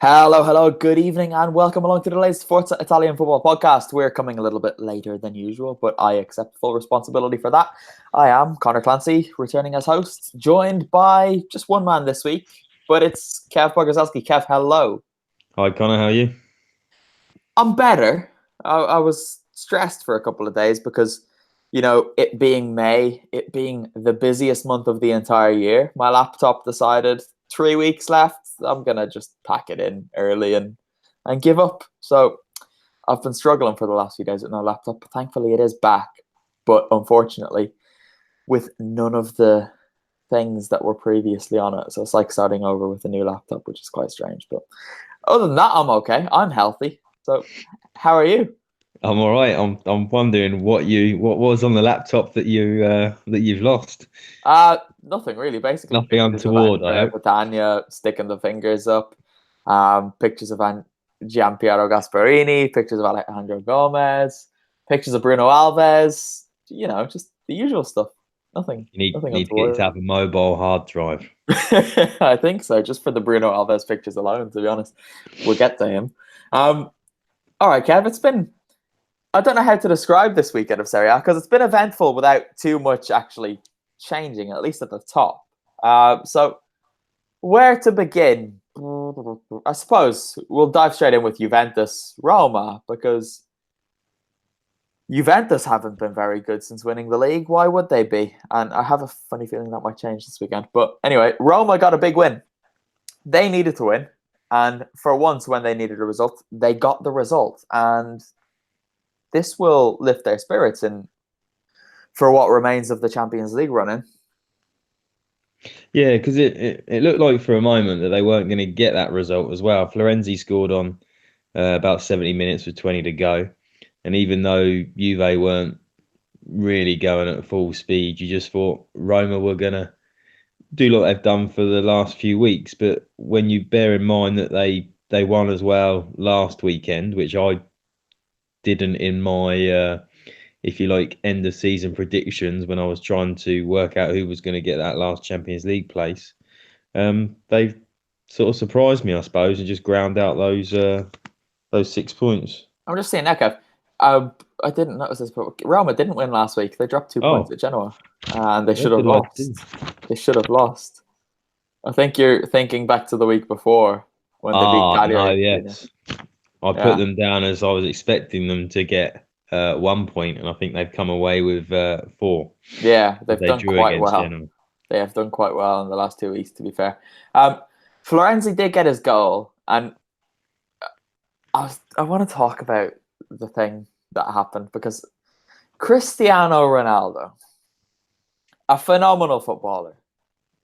Hello, hello, good evening, and welcome along to the latest Forza Italian football podcast. We're coming a little bit later than usual, but I accept full responsibility for that. I am Conor Clancy, returning as host, joined by just one man this week, but it's Kev Pogorzelski. Kev, hello. Hi Connor, how are you? I'm better. I was stressed for a couple of days because, it being May, it being the busiest month of the entire year, my laptop decided 3 weeks left. I'm gonna just pack it in early and give up. So I've been struggling for the last few days with no laptop. But thankfully, it is back, but unfortunately, with none of the things that were previously on it. So it's like starting over with a new laptop, which is quite strange. But other than that, I'm okay. I'm healthy. So how are you? I'm all right. I'm wondering what was on the laptop that you've lost. Nothing really. Basically, Nothing pictures of untoward, I Andrea hope. Catania sticking the fingers up, pictures of Gianpiero Gasparini, pictures of Alejandro Gomez, pictures of Bruno Alves. Just the usual stuff. Nothing, You nothing need to get untoward. yourself a mobile hard drive. I think so. Just for the Bruno Alves pictures alone, to be honest, we'll get to him. Um, all right, Kev. It's been. I don't know how to describe this weekend of Serie A because it's been eventful without too much actually changing, at least at the top. So where to begin? I suppose we'll dive straight in with Juventus Roma because Juventus haven't been very good since winning the league. Why would they be? And I have a funny feeling that might change this weekend. But anyway, Roma got a big win. They needed to win. And for once, when they needed a result, they got the result. And this will lift their spirits in for what remains of the Champions League running. Yeah, because it looked like for a moment that they weren't going to get that result as well. Florenzi scored on about 70 minutes with 20 to go, and even though Juve weren't really going at full speed, you just thought Roma were going to do like they've done for the last few weeks. But when you bear in mind that they won as well last weekend, which I didn't in my if you like end of season predictions when I was trying to work out who was going to get that last Champions League place, they've sort of surprised me, I suppose, and just ground out those 6 points. I'm just saying that, Kev. Uh, I didn't notice this, but Roma didn't win last week. They dropped 2 points Oh, at Genoa, and they should what have did I do? lost. They should have lost. I think you're thinking back to the week before when they beat Ah, no, Cagliari 3-0. yes. I put Yeah, them down as I was expecting them to get 1 point, and I think they've come away with four. yeah, they've They done drew quite against well. Genoa. They have done quite well in the last 2 weeks, to be fair. Um, Florenzi did get his goal, and I want to talk about the thing that happened because Cristiano Ronaldo, a phenomenal footballer,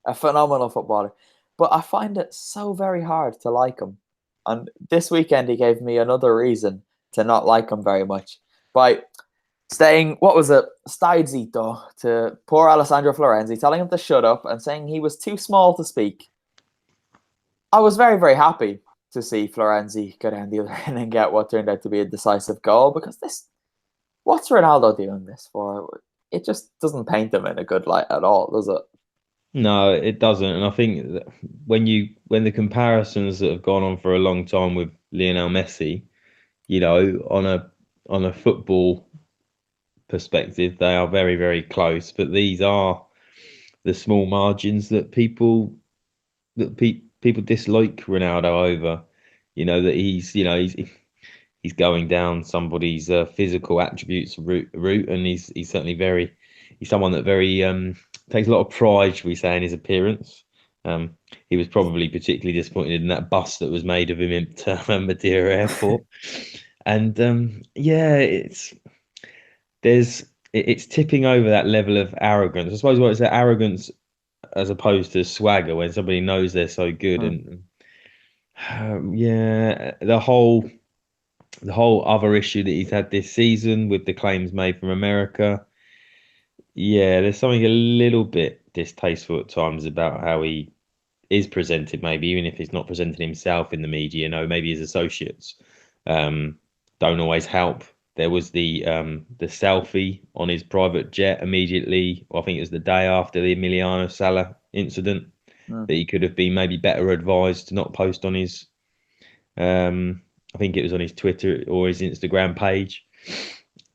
a phenomenal footballer. But I find it so very hard to like him. And this weekend, he gave me another reason to not like him very much by saying, what was it, stai zitto to poor Alessandro Florenzi, telling him to shut up and saying he was too small to speak. I was very, very happy to see Florenzi go down the other end and get what turned out to be a decisive goal because what's Ronaldo doing this for? It just doesn't paint him in a good light at all, does it? No, it doesn't. And I think that when the comparisons that have gone on for a long time with Lionel Messi, on a football perspective, they are very, very close. But these are the small margins that people dislike Ronaldo over. That he's going down somebody's physical attributes route, and he's certainly he's someone that very takes a lot of pride, should we say, in his appearance. He was probably particularly disappointed in that bust that was made of him in Madeira Airport, and yeah, it's tipping over that level of arrogance. I suppose what it's that arrogance as opposed to swagger when somebody knows they're so good, Hmm. and yeah, the whole other issue that he's had this season with the claims made from America. Yeah, there's something a little bit distasteful at times about how he is presented, maybe even if he's not presenting himself in the media, maybe his associates um, don't always help. There was the selfie on his private jet immediately, I think it was the day after the Emiliano Sala incident, Hmm. that he could have been maybe better advised to not post on I think it was on his Twitter or his Instagram page.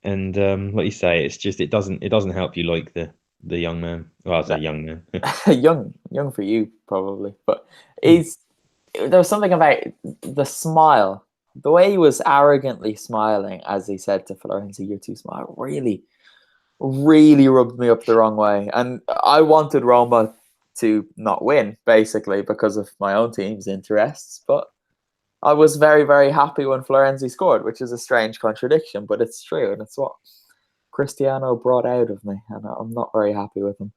And like you say, it doesn't help you like the young man. Well, I say young man. Young for you probably, but there was something about the smile, the way he was arrogantly smiling as he said to Florenzi, "You're too smart," really, really rubbed me up the wrong way. And I wanted Roma to not win, basically, because of my own team's interests. But I was very, very happy when Florenzi scored, which is a strange contradiction, but it's true, and it's what Cristiano brought out of me, and I'm not very happy with him.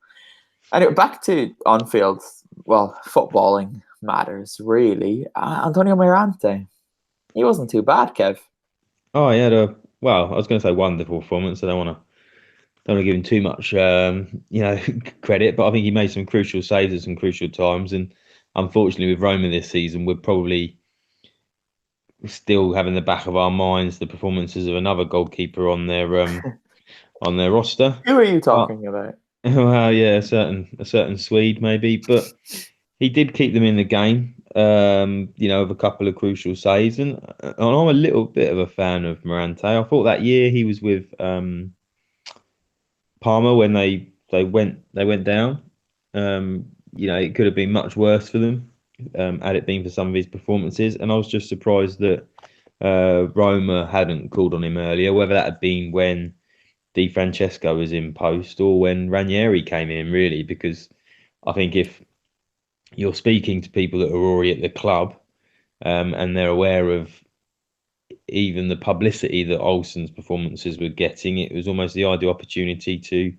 Anyway, back to on-field, well, footballing matters, really. Antonio Mirante, he wasn't too bad, Kev. Oh, he had a well. I was going to say wonderful performance. I don't want to give him too much, credit, but I think he made some crucial saves at some crucial times. And unfortunately, with Roma this season, we're probably still having the back of our minds the performances of another goalkeeper on their roster. Who are you But talking about? well, yeah, a certain Swede maybe, but he did keep them in the game. With a couple of crucial saves, and I'm a little bit of a fan of Morante. I thought that year he was with Parma when they went down. It could have been much worse for them had it been for some of his performances. And I was just surprised that Roma hadn't called on him earlier, whether that had been when Di Francesco was in post or when Ranieri came in, really, because I think if you're speaking to people that are already at the club and they're aware of even the publicity that Olsen's performances were getting, it was almost the ideal opportunity to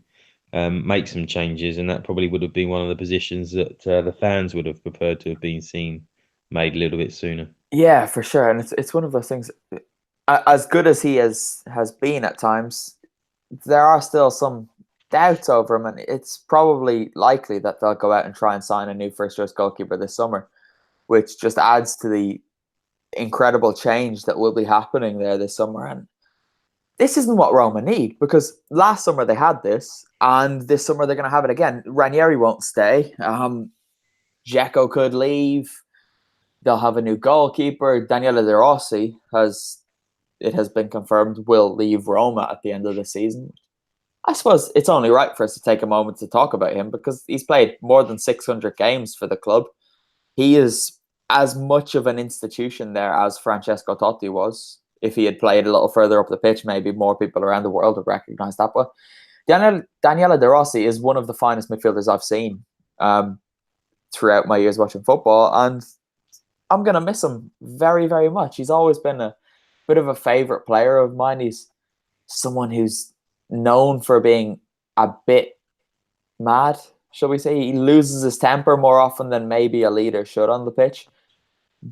make some changes, and that probably would have been one of the positions that the fans would have preferred to have been seen made a little bit sooner. Yeah, for sure. And it's one of those things, as good as he has been at times, there are still some doubts over him, and it's probably likely that they'll go out and try and sign a new first choice goalkeeper this summer, which just adds to the incredible change that will be happening there this summer. And this isn't what Roma need, because last summer they had this, and this summer they're going to have it again. Ranieri won't stay. Dzeko could leave. They'll have a new goalkeeper. Daniele De Rossi has been confirmed, will leave Roma at the end of the season. I suppose it's only right for us to take a moment to talk about him, because he's played more than 600 games for the club. He is as much of an institution there as Francesco Totti was. If he had played a little further up the pitch, maybe more people around the world would recognise that. But Daniele De Rossi is one of the finest midfielders I've seen throughout my years watching football, and I'm going to miss him very, very much. He's always been a bit of a favourite player of mine. He's someone who's known for being a bit mad, shall we say. He loses his temper more often than maybe a leader should on the pitch,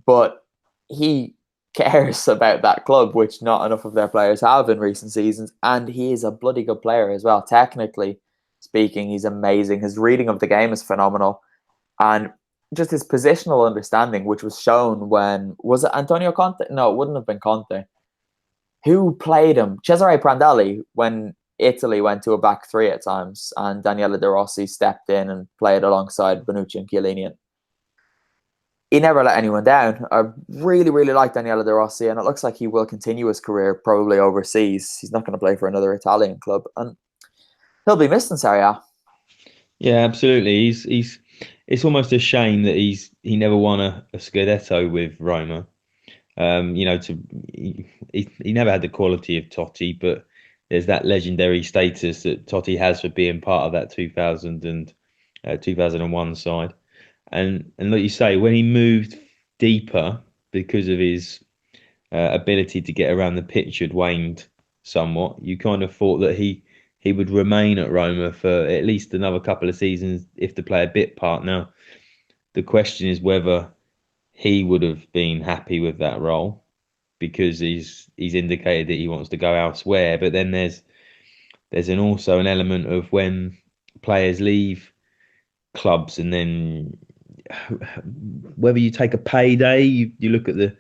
but he cares about that club, which not enough of their players have in recent seasons. And he is a bloody good player as well. Technically speaking, he's amazing. His reading of the game is phenomenal, and just his positional understanding, which was shown when, was it Antonio Conte? No, it wouldn't have been Conte. Who played him? Cesare Prandelli, when Italy went to a back three at times, and Daniele De Rossi stepped in and played alongside Bonucci and Chiellini. He never let anyone down. I really, really like Daniele De Rossi, and it looks like he will continue his career probably overseas. He's not going to play for another Italian club, and he'll be missed in Serie A. Yeah, absolutely. It's almost a shame that he never won a Scudetto with Roma. He never had the quality of Totti, but there's that legendary status that Totti has for being part of that 2001 side. And like you say, when he moved deeper because of his ability to get around the pitch had waned somewhat, you kind of thought that he would remain at Roma for at least another couple of seasons if to play a bit part. Now, the question is whether he would have been happy with that role, because he's indicated that he wants to go elsewhere. But then there's also an element of when players leave clubs, and then whether you take a payday, you look at the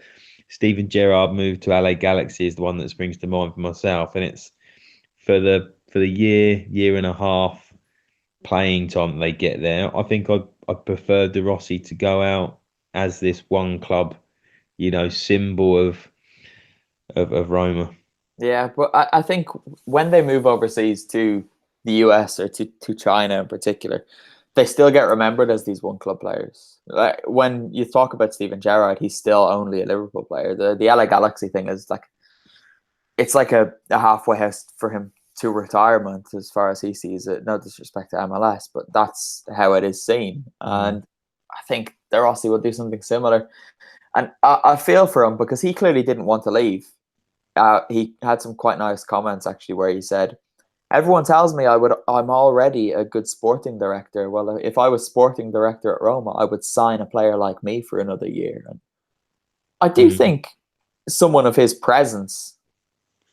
Steven Gerrard move to LA Galaxy is the one that springs to mind for myself, and it's for the year and a half playing time that they get there. I think I'd prefer De Rossi to go out as this one club symbol of Roma. Yeah, but I think when they move overseas to the US or to China in particular, they still get remembered as these one club players. Like when you talk about Steven Gerrard, he's still only a Liverpool player. The LA Galaxy thing is like it's like a halfway house for him to retirement as far as he sees it. No disrespect to MLS, but that's how it is seen. And I think De Rossi will do something similar. And I feel for him because he clearly didn't want to leave. He had some quite nice comments actually where he said, "Everyone tells me I'm already a good sporting director. Well, if I was sporting director at Roma, I would sign a player like me for another year." And I do think someone of his presence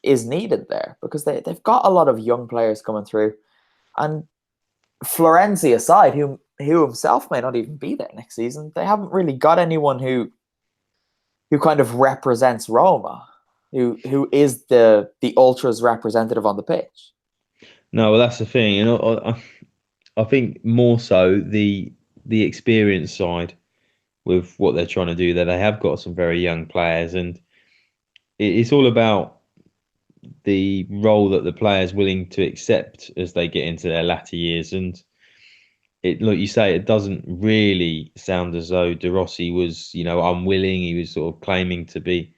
is needed there because they've got a lot of young players coming through. And Florenzi aside, who himself may not even be there next season, they haven't really got anyone who kind of represents Roma, who is the ultras representative on the pitch. No, well, that's the thing, and I think more so the experience side with what they're trying to do there. They have got some very young players, and it's all about the role that the player's willing to accept as they get into their latter years. And like you say, it doesn't really sound as though De Rossi was, unwilling. He was sort of claiming to be.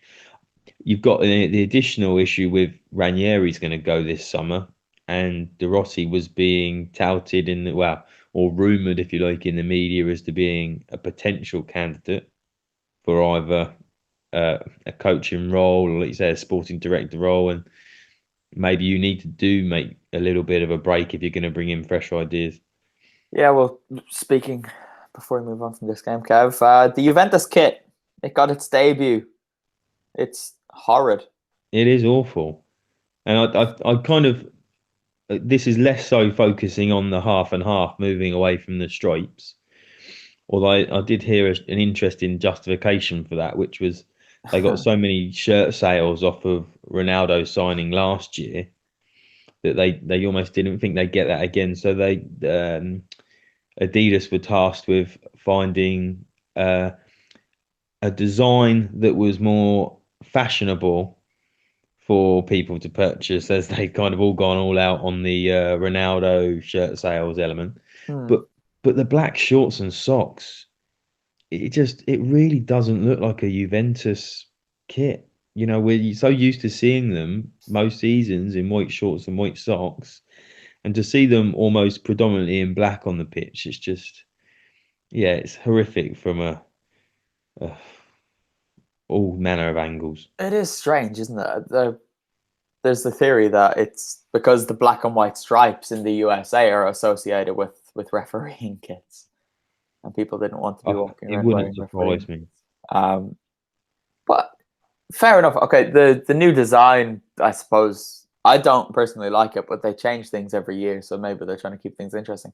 You've got the additional issue with Ranieri's going to go this summer, and De Rossi was being touted or rumoured, if you like, in the media as to being a potential candidate for either a coaching role or, like you say, a sporting director role. And maybe you need to make a little bit of a break if you're going to bring in fresh ideas. Yeah, well, speaking, before we move on from this game, Kev, the Juventus kit, it got its debut. It's horrid. It is awful. And I kind of, this is less so focusing on the half and half, moving away from the stripes. Although I did hear an interesting justification for that, which was they got so many shirt sales off of Ronaldo signing last year that they almost didn't think they'd get that again. So Adidas were tasked with finding a design that was more fashionable for people to purchase, as they'd kind of all gone all out on the Ronaldo shirt sales element. But the black shorts and socks, it really doesn't look like a Juventus kit. We're so used to seeing them most seasons in white shorts and white socks, and to see them almost predominantly in black on the pitch, it's just, yeah, it's horrific from all manner of angles. It is strange, isn't it? There's the theory that it's because the black and white stripes in the USA are associated with refereeing kits, and people didn't want to be walking around. It wouldn't surprise me. But fair enough. Okay, the new design, I suppose, I don't personally like it, but they change things every year, so maybe they're trying to keep things interesting.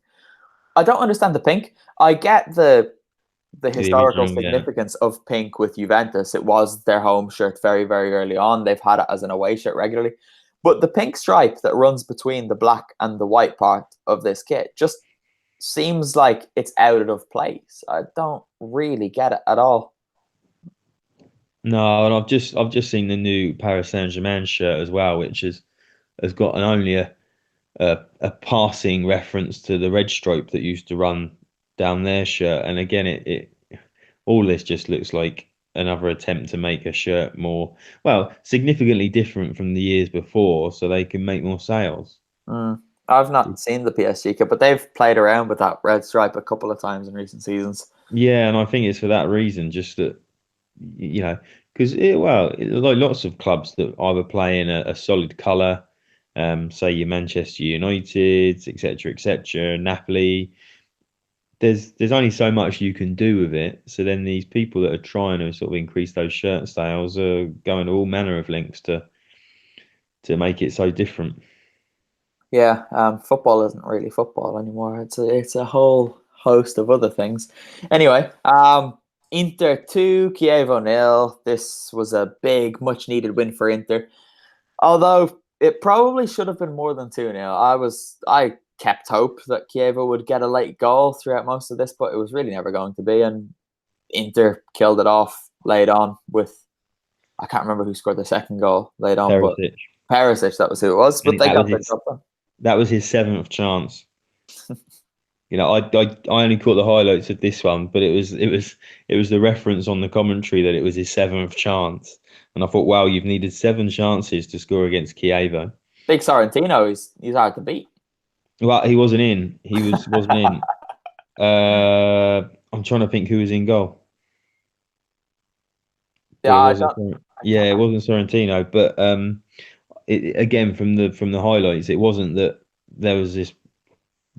I don't understand the pink. I get the historical significance of pink with Juventus. It was their home shirt very, very early on. They've had it as an away shirt regularly. But the pink stripe that runs between the black and the white part of this kit just seems like it's out of place. I don't really get it at all. No, and I've just seen the new Paris Saint-Germain shirt as well, which has got only a passing reference to the red stripe that used to run down their shirt. And again, it all this just looks like another attempt to make a shirt more, significantly different from the years before, so they can make more sales. I've not seen the PSG kit, but they've played around with that red stripe a couple of times in recent seasons. Yeah, and I think it's for that reason, just that, because like lots of clubs that either play in a solid colour, say your Manchester United, etc., Napoli. There's only so much you can do with it. So then these people that are trying to sort of increase those shirt sales are going to all manner of lengths to make it so different. Yeah, football isn't really football anymore. It's a whole host of other things. Anyway, Inter 2, Chievo 0. This was a big, much needed win for Inter. Although it probably should have been more than 2-0. I kept hope that Chievo would get a late goal throughout most of this, but it was really never going to be. And Inter killed it off late on with, I can't remember who scored the second goal late on, but Perisic. Perisic, that was who it was. But And they got the job done. that was his 7th chance. I only caught the highlights of this one, but it was the reference on the commentary that it was his 7th chance, and I thought, wow, you've needed 7 chances to score against Chievo. Big Sorrentino, he's hard to beat. Well, he wasn't in. Wasn't in. I'm trying to think who was in goal. Yeah, it wasn't Sorrentino, but again from the highlights, it wasn't that there was this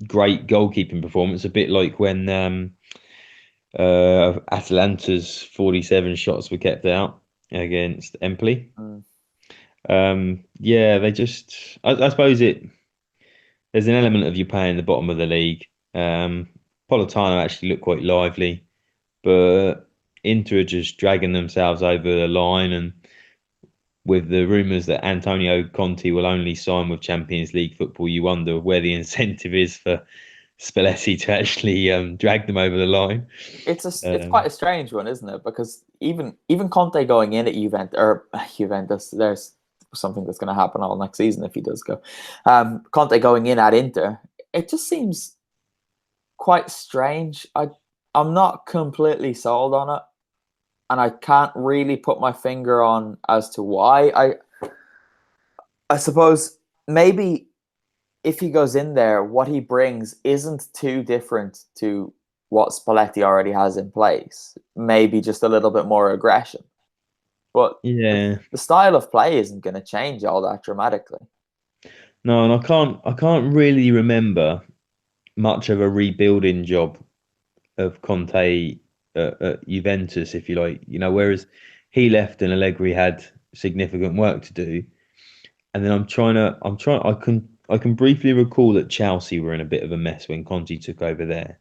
great goalkeeping performance. A bit like when Atalanta's 47 shots were kept out against Empoli. They just, I suppose there's an element of you playing the bottom of the league. Politano actually looked quite lively, but Inter are just dragging themselves over the line, and with the rumours that Antonio Conte will only sign with Champions League football, you wonder where the incentive is for Spalletti to actually drag them over the line. It's quite a strange one, isn't it? Because even Conte going in at Juventus, there's something that's going to happen all next season if he does go. Conte going in at Inter, it just seems quite strange. I'm not completely sold on it, and I can't really put my finger on as to why. I suppose maybe if he goes in there, what he brings isn't too different to what Spalletti already has in place. Maybe just a little bit more aggression. But yeah, the style of play isn't going to change all that dramatically. No, and I can't really remember much of a rebuilding job of Conte at Juventus, if you like. Whereas he left and Allegri had significant work to do. And then I can briefly recall that Chelsea were in a bit of a mess when Conte took over there.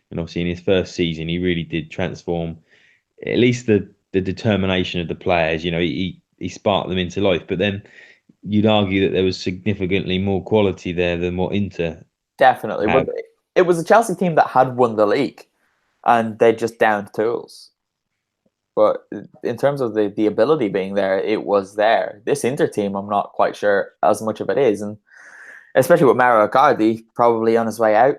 And obviously in his first season, he really did transform at least the determination of the players. He sparked them into life. But then you'd argue that there was significantly more quality there than what Inter definitely had. But it was a Chelsea team that had won the league, and they just downed tools. But in terms of the ability being there, it was there. This Inter team, I'm not quite sure as much of it is, and especially with Mauro Icardi probably on his way out.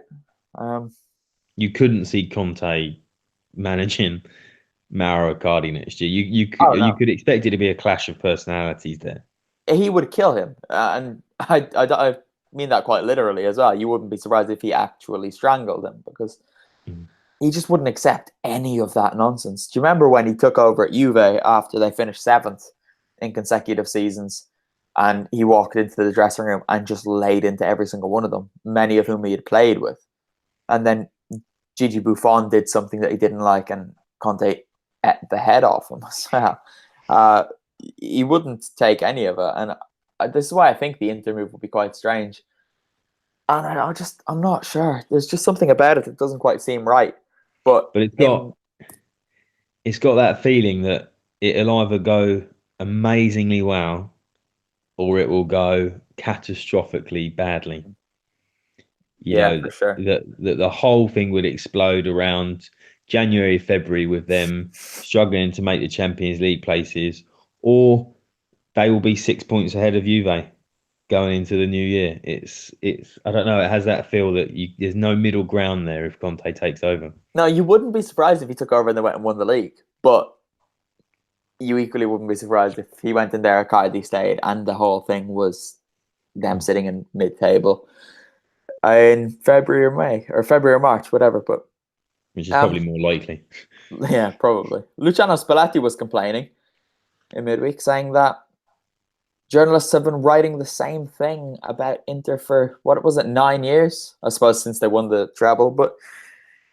You couldn't see Conte managing Mauro Icardi next year. You could expect it to be a clash of personalities there. He would kill him, and I mean that quite literally as well. You wouldn't be surprised if he actually strangled him, because he just wouldn't accept any of that nonsense. Do you remember when he took over at Juve after they finished 7th in consecutive seasons, and he walked into the dressing room and just laid into every single one of them, many of whom he had played with, and then Gigi Buffon did something that he didn't like, and Conte ate the head off him as well. He wouldn't take any of it, and this is why I think the Inter move will be quite strange. And I'm not sure. There's just something about it that doesn't quite seem right. But it's got that feeling that it'll either go amazingly well, or it will go catastrophically badly. For sure. That the whole thing would explode around January, February, with them struggling to make the Champions League places, or they will be 6 points ahead of Juve going into the new year. It's I don't know. It has that feel that there's no middle ground there if Conte takes over. No, you wouldn't be surprised if he took over and they went and won the league, but you equally wouldn't be surprised if he went in there, Icardi stayed, and the whole thing was them sitting in mid-table in February or March, whatever. But which is probably more likely. Yeah, probably. Luciano Spalletti was complaining in midweek, saying that journalists have been writing the same thing about Inter for, 9 years? I suppose since they won the treble, but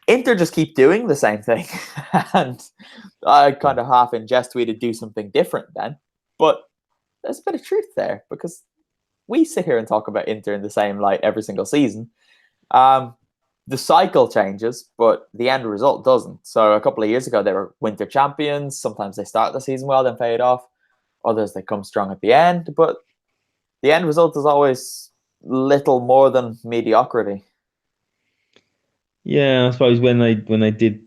Inter just keep doing the same thing. And I kind of half in jest tweeted, do something different then. But there's a bit of truth there, because we sit here and talk about Inter in the same light every single season. The cycle changes, but the end result doesn't. So a couple of years ago, they were winter champions. Sometimes they start the season well, then fade off. Others, they come strong at the end. But the end result is always little more than mediocrity. Yeah, I suppose when they did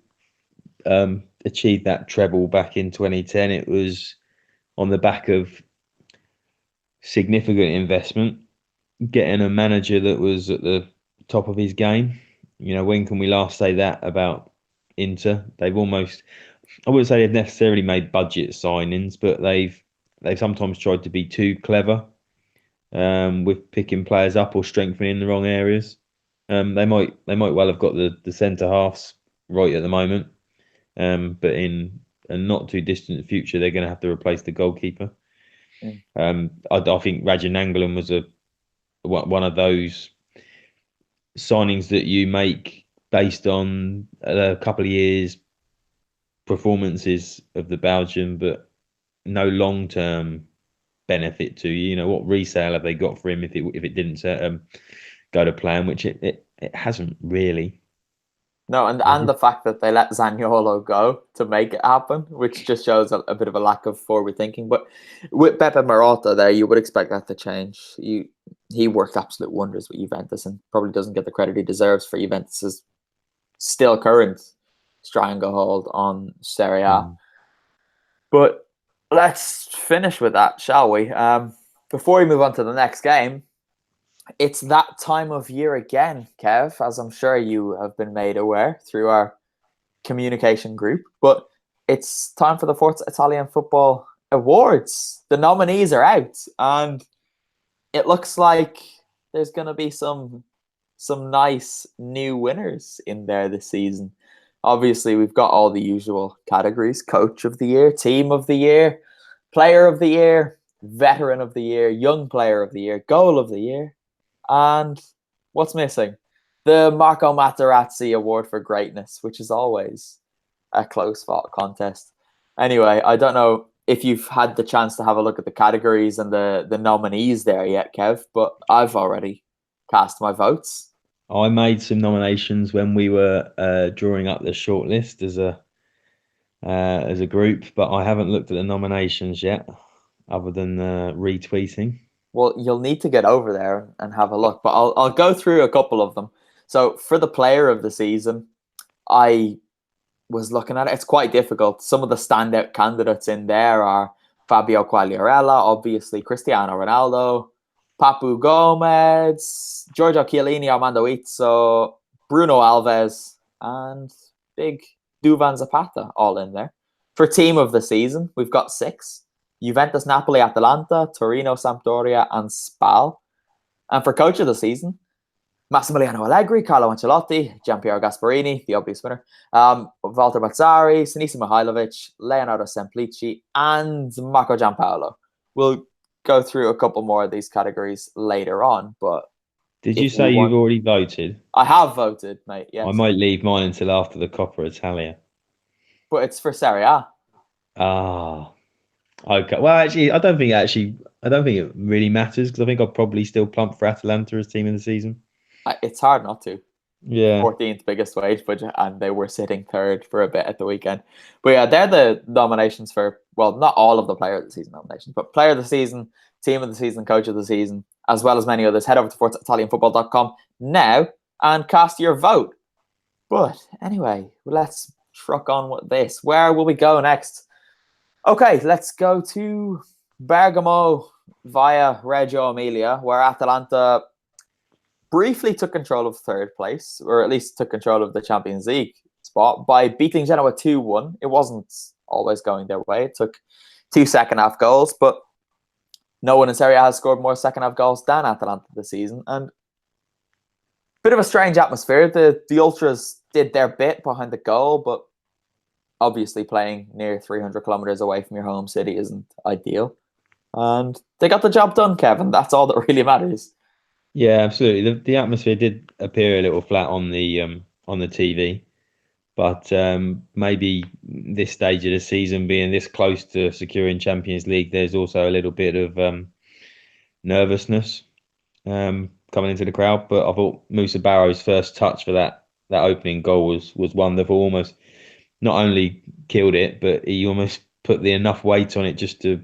achieved that treble back in 2010, it was on the back of significant investment, getting a manager that was at the top of his game. When can we last say that about Inter? They've almost, I wouldn't say they've necessarily made budget signings, but they've sometimes tried to be too clever with picking players up or strengthening the wrong areas. They might well have got the centre halves right at the moment, but in a not too distant future, they're going to have to replace the goalkeeper. I think Rajan Nangolan was one of those signings that you make based on a couple of years performances of the Belgian, but no long-term benefit to you. What resale have they got for him if it didn't go to plan, which it hasn't really. No, and the fact that they let Zaniolo go to make it happen, which just shows a bit of a lack of forward thinking. But with Pepe Marotta there, you would expect that to change. He worked absolute wonders with Juventus and probably doesn't get the credit he deserves for Juventus's still current stranglehold on Serie A. But let's finish with that, shall we? Before we move on to the next game, it's that time of year again, Kev, as I'm sure you have been made aware through our communication group. But it's time for the Forza Italian Football Awards. The nominees are out, and it looks like there's going to be some nice new winners in there this season. Obviously, we've got all the usual categories: Coach of the Year, Team of the Year, Player of the Year, Veteran of the Year, Young Player of the Year, Goal of the Year. And what's missing? The Marco Materazzi Award for Greatness, which is always a close-fought contest. Anyway, I don't know if you've had the chance to have a look at the categories and the nominees there yet, Kev, but I've already cast my votes. I made some nominations when we were drawing up the shortlist as a group, but I haven't looked at the nominations yet, other than retweeting. Well, you'll need to get over there and have a look, but I'll go through a couple of them. So for the player of the season, I was looking at it. It's quite difficult. Some of the standout candidates in there are Fabio Quagliarella, obviously Cristiano Ronaldo, Papu Gomez, Giorgio Chiellini, Armando Izzo, Bruno Alves, and big Duvan Zapata all in there. For team of the season, we've got 6. Juventus, Napoli, Atalanta, Torino, Sampdoria, and SPAL. And for coach of the season, Massimiliano Allegri, Carlo Ancelotti, Gianpiero Gasparini, the obvious winner, Walter Mazzari, Sinisa Mihailovic, Leonardo Semplici, and Marco Giampaolo. We'll go through a couple more of these categories later on, but... Did you say you've already voted? I have voted, mate, yes. I might leave mine until after the Coppa Italia. But it's for Serie A. Ah... Okay. Well, actually, I don't think it really matters because I think I'll probably still plump for Atalanta as team of the season. It's hard not to. Yeah. 14th biggest wage budget, and they were sitting third for a bit at the weekend. But yeah, they're the nominations for, well, not all of the player of the season nominations, but player of the season, team of the season, coach of the season, as well as many others. Head over to ForzaItalianFootball.com now and cast your vote. But anyway, let's truck on with this. Where will we go next? Okay, let's go to Bergamo via Reggio Emilia, where Atalanta briefly took control of third place, or at least took control of the Champions League spot by beating Genoa 2-1. It wasn't always going their way. It took 2 second-half goals, but no one in Serie A has scored more second-half goals than Atalanta this season. And bit of a strange atmosphere. The Ultras did their bit behind the goal, but obviously playing near 300 kilometers away from your home city isn't ideal. And they got the job done, Kevin. That's all that really matters. Yeah, absolutely. The atmosphere did appear a little flat on the TV, but maybe this stage of the season, being this close to securing Champions League, there's also a little bit of nervousness coming into the crowd. But I thought Musa Barrow's first touch for that opening goal was wonderful. Almost not only killed it, but he almost put enough weight on it just to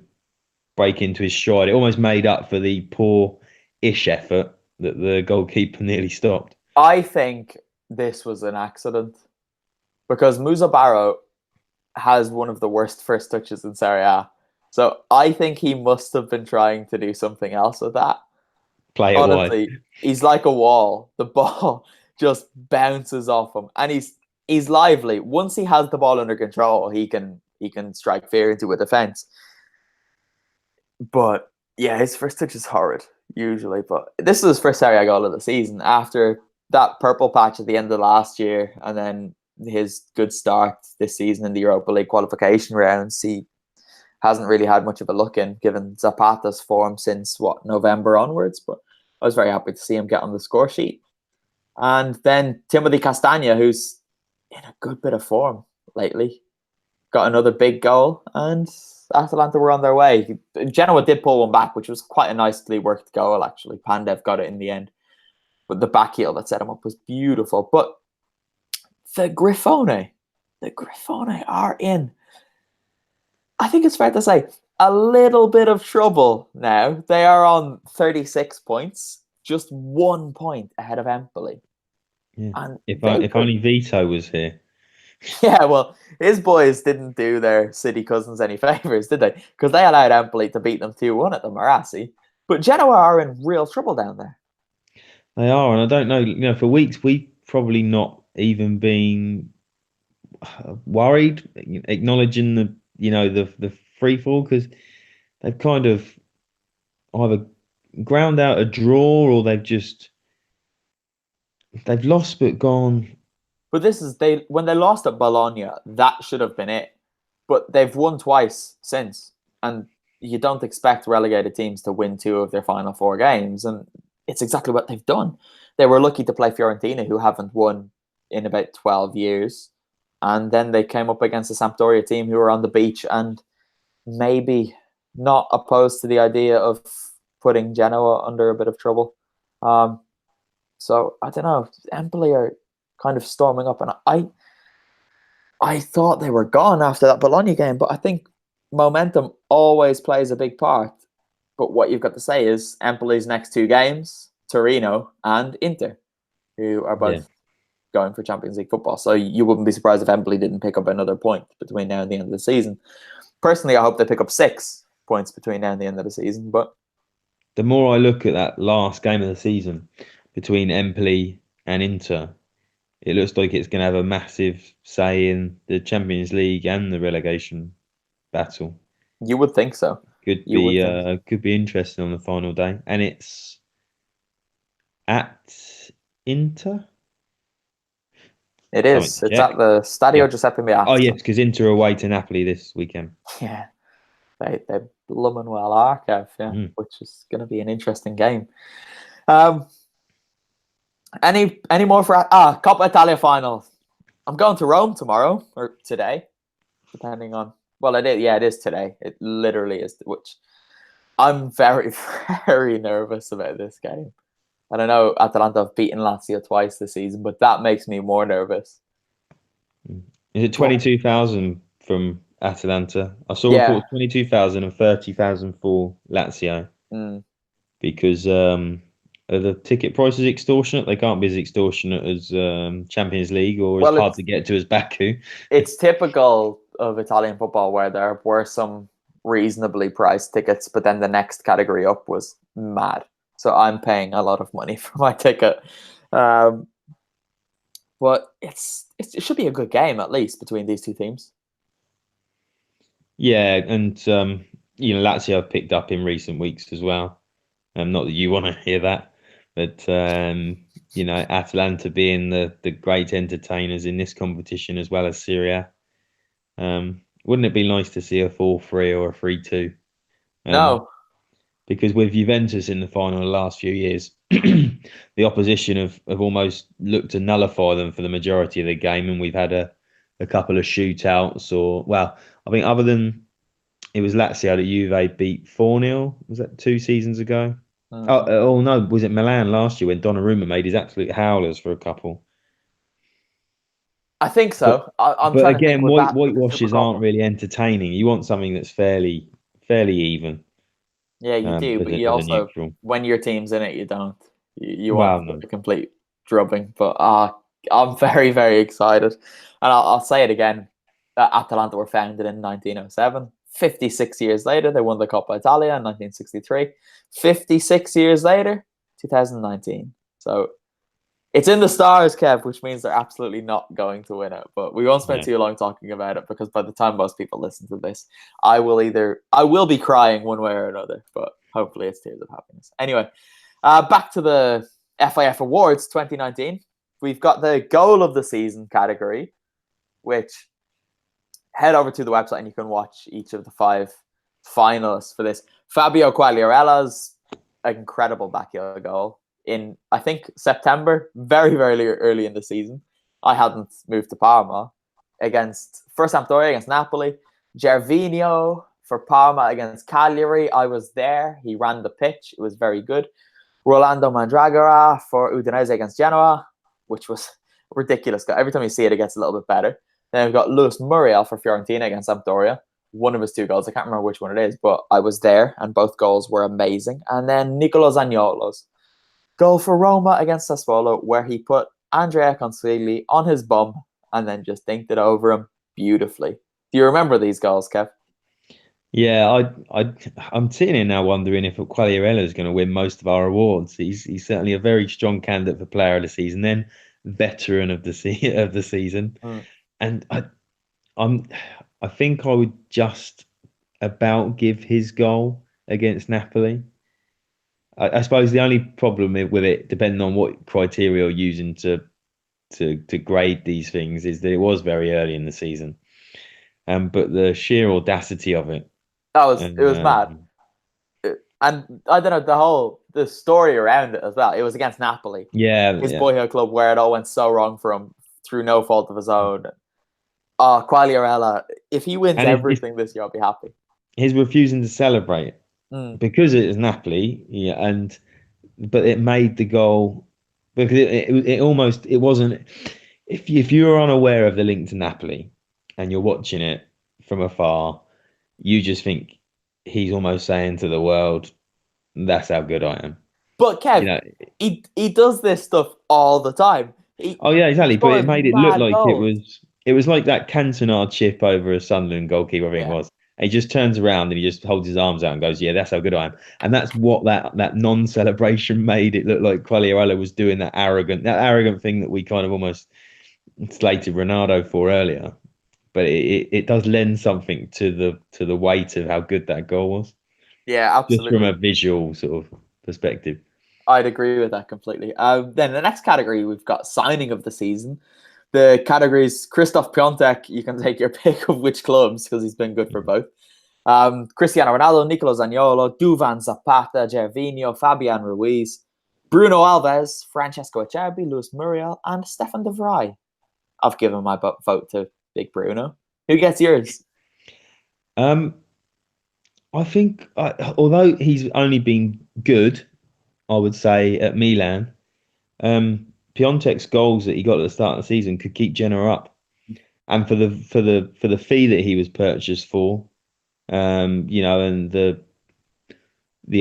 break into his stride. It almost made up for the poor-ish effort that the goalkeeper nearly stopped. I think this was an accident because Musa Barrow has one of the worst first touches in Serie A. So I think he must have been trying to do something else with that. Play it wide. Honestly, he's like a wall. The ball just bounces off him, and he's lively. Once he has the ball under control, he can strike fear into a defense. But yeah, his first touch is horrid usually. But this is his first Serie A goal of the season after that purple patch at the end of last year, and then his good start this season in the Europa League qualification rounds. He hasn't really had much of a look in, given Zapata's form since November onwards. But I was very happy to see him get on the score sheet. And then Timothy Castagna, who's in a good bit of form lately, got another big goal, and Atalanta were on their way. Genoa did pull one back, which was quite a nicely worked goal, actually. Pandev got it in the end. But the back heel that set him up was beautiful. But the Grifone are in, I think it's fair to say, a little bit of trouble now. They are on 36 points, just 1 point ahead of Empoli. Yeah. And if only Vito was here. Yeah, well, his boys didn't do their city cousins any favours, did they? Because they allowed Empoli to beat them 2-1 at the Marassi. But Genoa are in real trouble down there. They are, and I don't know. For weeks we've probably not even been worried, acknowledging the free fall, because they've kind of either ground out a draw or they've lost but gone. But when they lost at Bologna, that should have been it. But they've won twice since, and you don't expect relegated teams to win 2 of their final 4 games, and it's exactly what they've done. They were lucky to play Fiorentina, who haven't won in about 12 years, and then they came up against a Sampdoria team who were on the beach and maybe not opposed to the idea of putting Genoa under a bit of trouble. So I don't know. Empoli are kind of storming up, and I thought they were gone after that Bologna game, but I think momentum always plays a big part. But what you've got to say is Empoli's next 2 games, Torino and Inter, who are both going for Champions League football. So you wouldn't be surprised if Empoli didn't pick up another point between now and the end of the season. Personally, I hope they pick up 6 points between now and the end of the season. But the more I look at that last game of the season between Empoli and Inter, it looks like it's going to have a massive say in the Champions League and the relegation battle. You would think so. Could be interesting on the final day, and it's at Inter. It is. It's at the Stadio Giuseppe Meazza. Oh yes, because Inter are away to Napoli this weekend. Yeah, they blooming well are, Kev, which is going to be an interesting game. Any more for Coppa Italia final? I'm going to Rome tomorrow or today, depending on. Well, it is. Yeah, it is today. It literally is. Which I'm very, very nervous about this game. And I know Atalanta have beaten Lazio twice this season, but that makes me more nervous. Is it 22,000 from Atalanta? I saw reports 22,000 and 30,000 for Lazio. Because are the ticket prices extortionate? They can't be as extortionate as Champions League or as hard to get to as Baku. It's typical of Italian football where there were some reasonably priced tickets, but then the next category up was mad. So I'm paying a lot of money for my ticket. But it should be a good game, at least, between these 2 teams. Yeah, and Lazio have picked up in recent weeks as well. Not that you want to hear that, but Atalanta being the great entertainers in this competition as well as Serie A. Wouldn't it be nice to see a 4-3 or a 3-2? No. Because with Juventus in the final the last few years, the opposition have almost looked to nullify them for the majority of the game, and we've had a couple of shootouts. I think other than it was Lazio that Juve beat 4-0. Was that 2 seasons ago? Oh no, was it Milan last year when Donnarumma made his absolute howlers for a couple? I think so. But again, whitewashes aren't really entertaining. You want something that's fairly even. Yeah, you do, but you also, when your team's in it, you don't. You want a complete drubbing. But I'm very, very excited. And I'll say it again. Atalanta were founded in 1907. 56 years later, they won the Coppa Italia in 1963. 56 years later, 2019. So it's in the stars, Kev, which means they're absolutely not going to win it. But we won't spend too long talking about it, because by the time most people listen to this, I will be crying one way or another. But hopefully it's tears of happiness. Anyway, back to the FIF Awards 2019. We've got the Goal of the Season category, which head over to the website and you can watch each of the 5 finalists for this. Fabio Quagliarella's incredible backyard goal in, I think, September, very, very early in the season. I hadn't moved to Parma, for Sampdoria against Napoli. Gervinho for Parma against Cagliari. I was there. He ran the pitch. It was very good. Rolando Mandragora for Udinese against Genoa, which was ridiculous. Every time you see it, it gets a little bit better. Then we've got Luis Muriel for Fiorentina against Sampdoria. One of his 2 goals. I can't remember which one it is, but I was there, and both goals were amazing. And then Nicolo Zaniolo's goal for Roma against Sassuolo, where he put Andrea Consigli on his bum and then just dinked it over him beautifully. Do you remember these goals, Kev? Yeah, I'm sitting here now wondering if Quagliarella is going to win most of our awards. He's certainly a very strong candidate for Player of the Season, then Veteran of the season, and I think I would just about give his goal against Napoli. I suppose the only problem with it, depending on what criteria you're using to grade these things, is that it was very early in the season, but the sheer audacity of it. It was mad. And I don't know, the story around it as well. It was against Napoli. Yeah. His boyhood club, where it all went so wrong for him through no fault of his own. Quagliarella, if he wins everything this year, I'll be happy. He's refusing to celebrate because it is Napoli, but it made the goal, because it wasn't. If you're unaware of the link to Napoli and you're watching it from afar, you just think he's almost saying to the world, "That's how good I am." But Kev, he does this stuff all the time. Exactly. But it made it look like it was like that Cantona chip over a Sunderland goalkeeper, I think it was. And he just turns around and he just holds his arms out and goes, "Yeah, that's how good I am." And that's what that non-celebration made it look like. Quagliarella was doing that arrogant thing that we kind of almost slated Ronaldo for earlier. But it does lend something to the weight of how good that goal was. Yeah, absolutely. Just from a visual sort of perspective. I'd agree with that completely. Then the next category, we've got signing of the season. The categories: Christoph Piontek, you can take your pick of which clubs, because he's been good for both. Cristiano Ronaldo, Nicolo Zaniolo, Duvan Zapata, Gervinho, Fabian Ruiz, Bruno Alves, Francesco Acerbi, Luis Muriel, and Stefan de Vrij. I've given my vote to Big Bruno. Who gets yours? I think, although he's only been good, I would say, at Milan, Piontek's goals that he got at the start of the season could keep Genoa up, and for the fee that he was purchased for, and the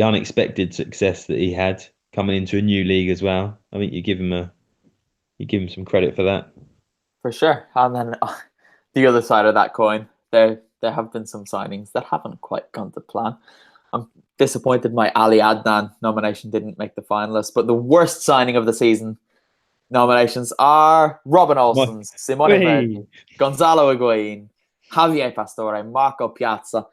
unexpected success that he had coming into a new league as well, I think you give him some credit for that. For sure. And then the other side of that coin, there have been some signings that haven't quite gone to plan. I'm disappointed my Ali Adnan nomination didn't make the finalists, but the worst signing of the season nominations are Robin Olsen, Simone Verdi, Gonzalo Higuain, Javier Pastore, Marco Piazza,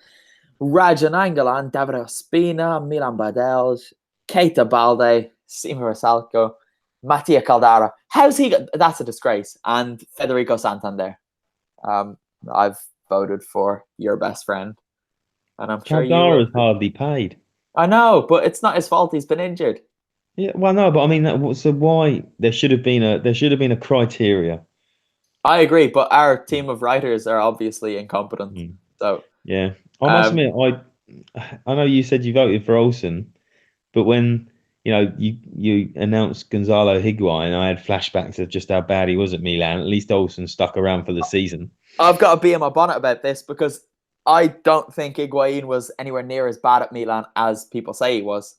Rajan Angolan, David Ospina, Milan Badelj, Keita Balde, Sima Rosalco, Mattia Caldara. How's he got? That's a disgrace. And Federico Santander. I've voted for your best friend, and I'm sure Caldara's hardly paid. I know, but it's not his fault. He's been injured. Yeah, well, no, but I mean, so why there should have been a criteria. I agree, but our team of writers are obviously incompetent. So yeah, I must admit, I know you said you voted for Olsen, but when you announced Gonzalo Higuain, I had flashbacks of just how bad he was at Milan. At least Olsen stuck around for the season. I've got to be in my bonnet about this, because I don't think Higuain was anywhere near as bad at Milan as people say he was.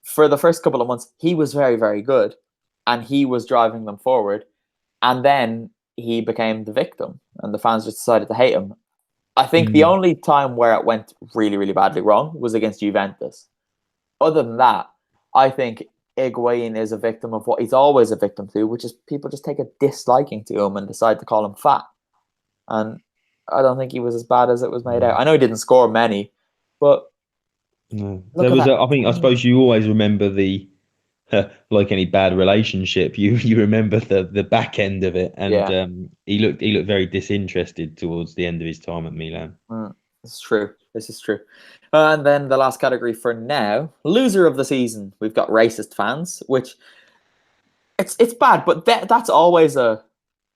For the first couple of months, he was very, very good, and he was driving them forward. And then he became the victim. and the fans just decided to hate him. I think the Mm. only time where it went really, really badly wrong was against Juventus. Other than that, I think Higuain is a victim of what he's always a victim to, which is people just take a disliking to him and decide to call him fat. And I don't think he was as bad as it was made out. I know he didn't score many, but No. look There at was, that. I suppose you always remember the, like any bad relationship, you remember the back end of it, and Yeah, he looked very disinterested towards the end of his time at Milan. this is true. This is true. And then the last category for now, loser of the season. We've got racist fans, which it's bad, but that's always a